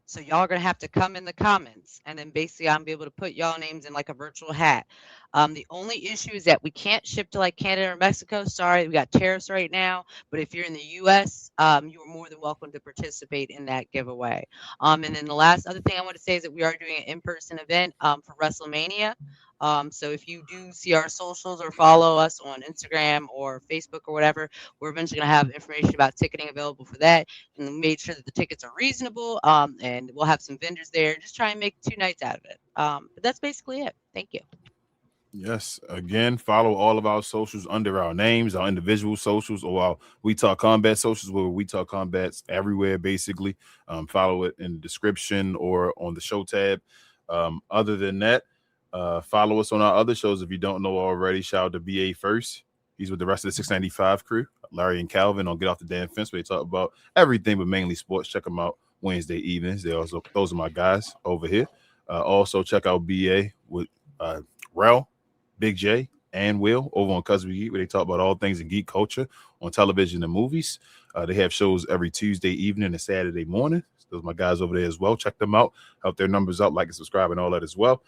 So y'all are going to have to come in the comments, and then basically I'm be able to put y'all names in like a virtual hat. The only issue is that we can't ship to like Canada or Mexico. Sorry, we got tariffs right now. But if you're in the U.S., you are more than welcome to participate in that giveaway. And then the last other thing I want to say is that we are doing an in-person event for WrestleMania. So if you do see our socials or follow us on Instagram or Facebook or whatever, we're eventually going to have information about ticketing available for that, and we made sure that the tickets are reasonable. And we'll have some vendors there. Just try and make 2 nights out of it. But that's basically it. Thank you. Yes. Again, follow all of our socials under our names, our individual socials, or our We Talk Combat socials, where We Talk Combats everywhere, basically. Follow it in the description or on the show tab. Other than that, follow us on our other shows if you don't know already. Shout out to BA First. He's with the rest of the 695 crew. Larry and Calvin on Get Off the Damn Fence, where they talk about everything but mainly sports. Check them out Wednesday evenings. Those are my guys over here. Also, check out BA with Rel, Big J, and Will over on Cuz We Geek, where they talk about all things in geek culture on television and movies. They have shows every Tuesday evening and Saturday morning. Those are my guys over there as well. Check them out. Help their numbers up, like and subscribe and all that as well.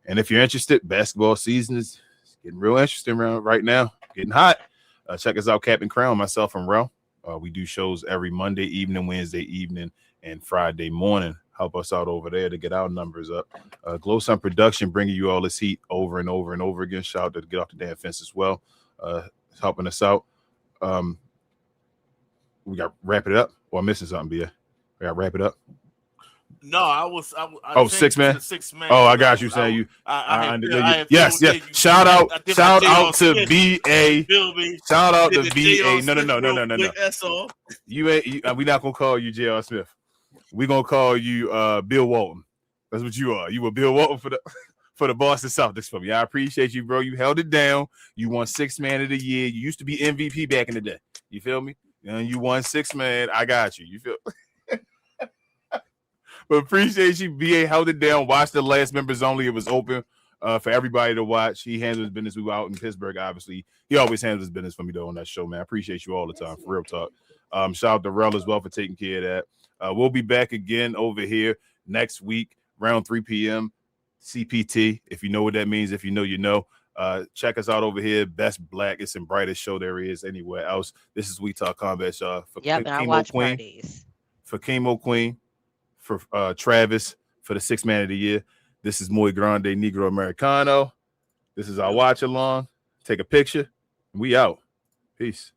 And if you're interested, basketball season is getting real interesting right now. Getting hot. Check us out, Captain Crown, myself, and Rel. We do shows every Monday evening, Wednesday evening, and Friday morning. Help us out over there to get our numbers up. Glow Sun Production bringing you all this heat over and over and over again. Shout out to Get Off the Damn Fence as well. Helping us out. We got wrap it up. Or I'm missing something, BA. We got wrap it up. No, I 6 man. 6 man. Oh, I got you saying you. Yes. Shout out to BA. Shout out to BA. No. You ain't. We not gonna call you J.R. Smith. We gonna call you Bill Walton. That's what you are. You were Bill Walton for the Boston Celtics for me. I appreciate you, bro. You held it down. You won 6 man of the year. You used to be MVP back in the day. You feel me? And you won 6 man. I got you. You feel? But appreciate you. BA held it down. Watch the last members only. It was open for everybody to watch. He handled his business. We were out in Pittsburgh, obviously. He always handles his business for me, though, on that show, man. I appreciate you all the time, for real talk. Shout out to Rel as well for taking care of that. We'll be back again over here next week, around 3 p.m. CPT. If you know what that means, if you know, you know. Check us out over here. Best, blackest, and brightest show there is anywhere else. This is We Talk Combat, y'all. And I watch parties. For Chemo Queen, for Travis, for the 6 man of the year. This is Muy Grande Negro Americano. This is our watch along. Take a picture. We out. Peace.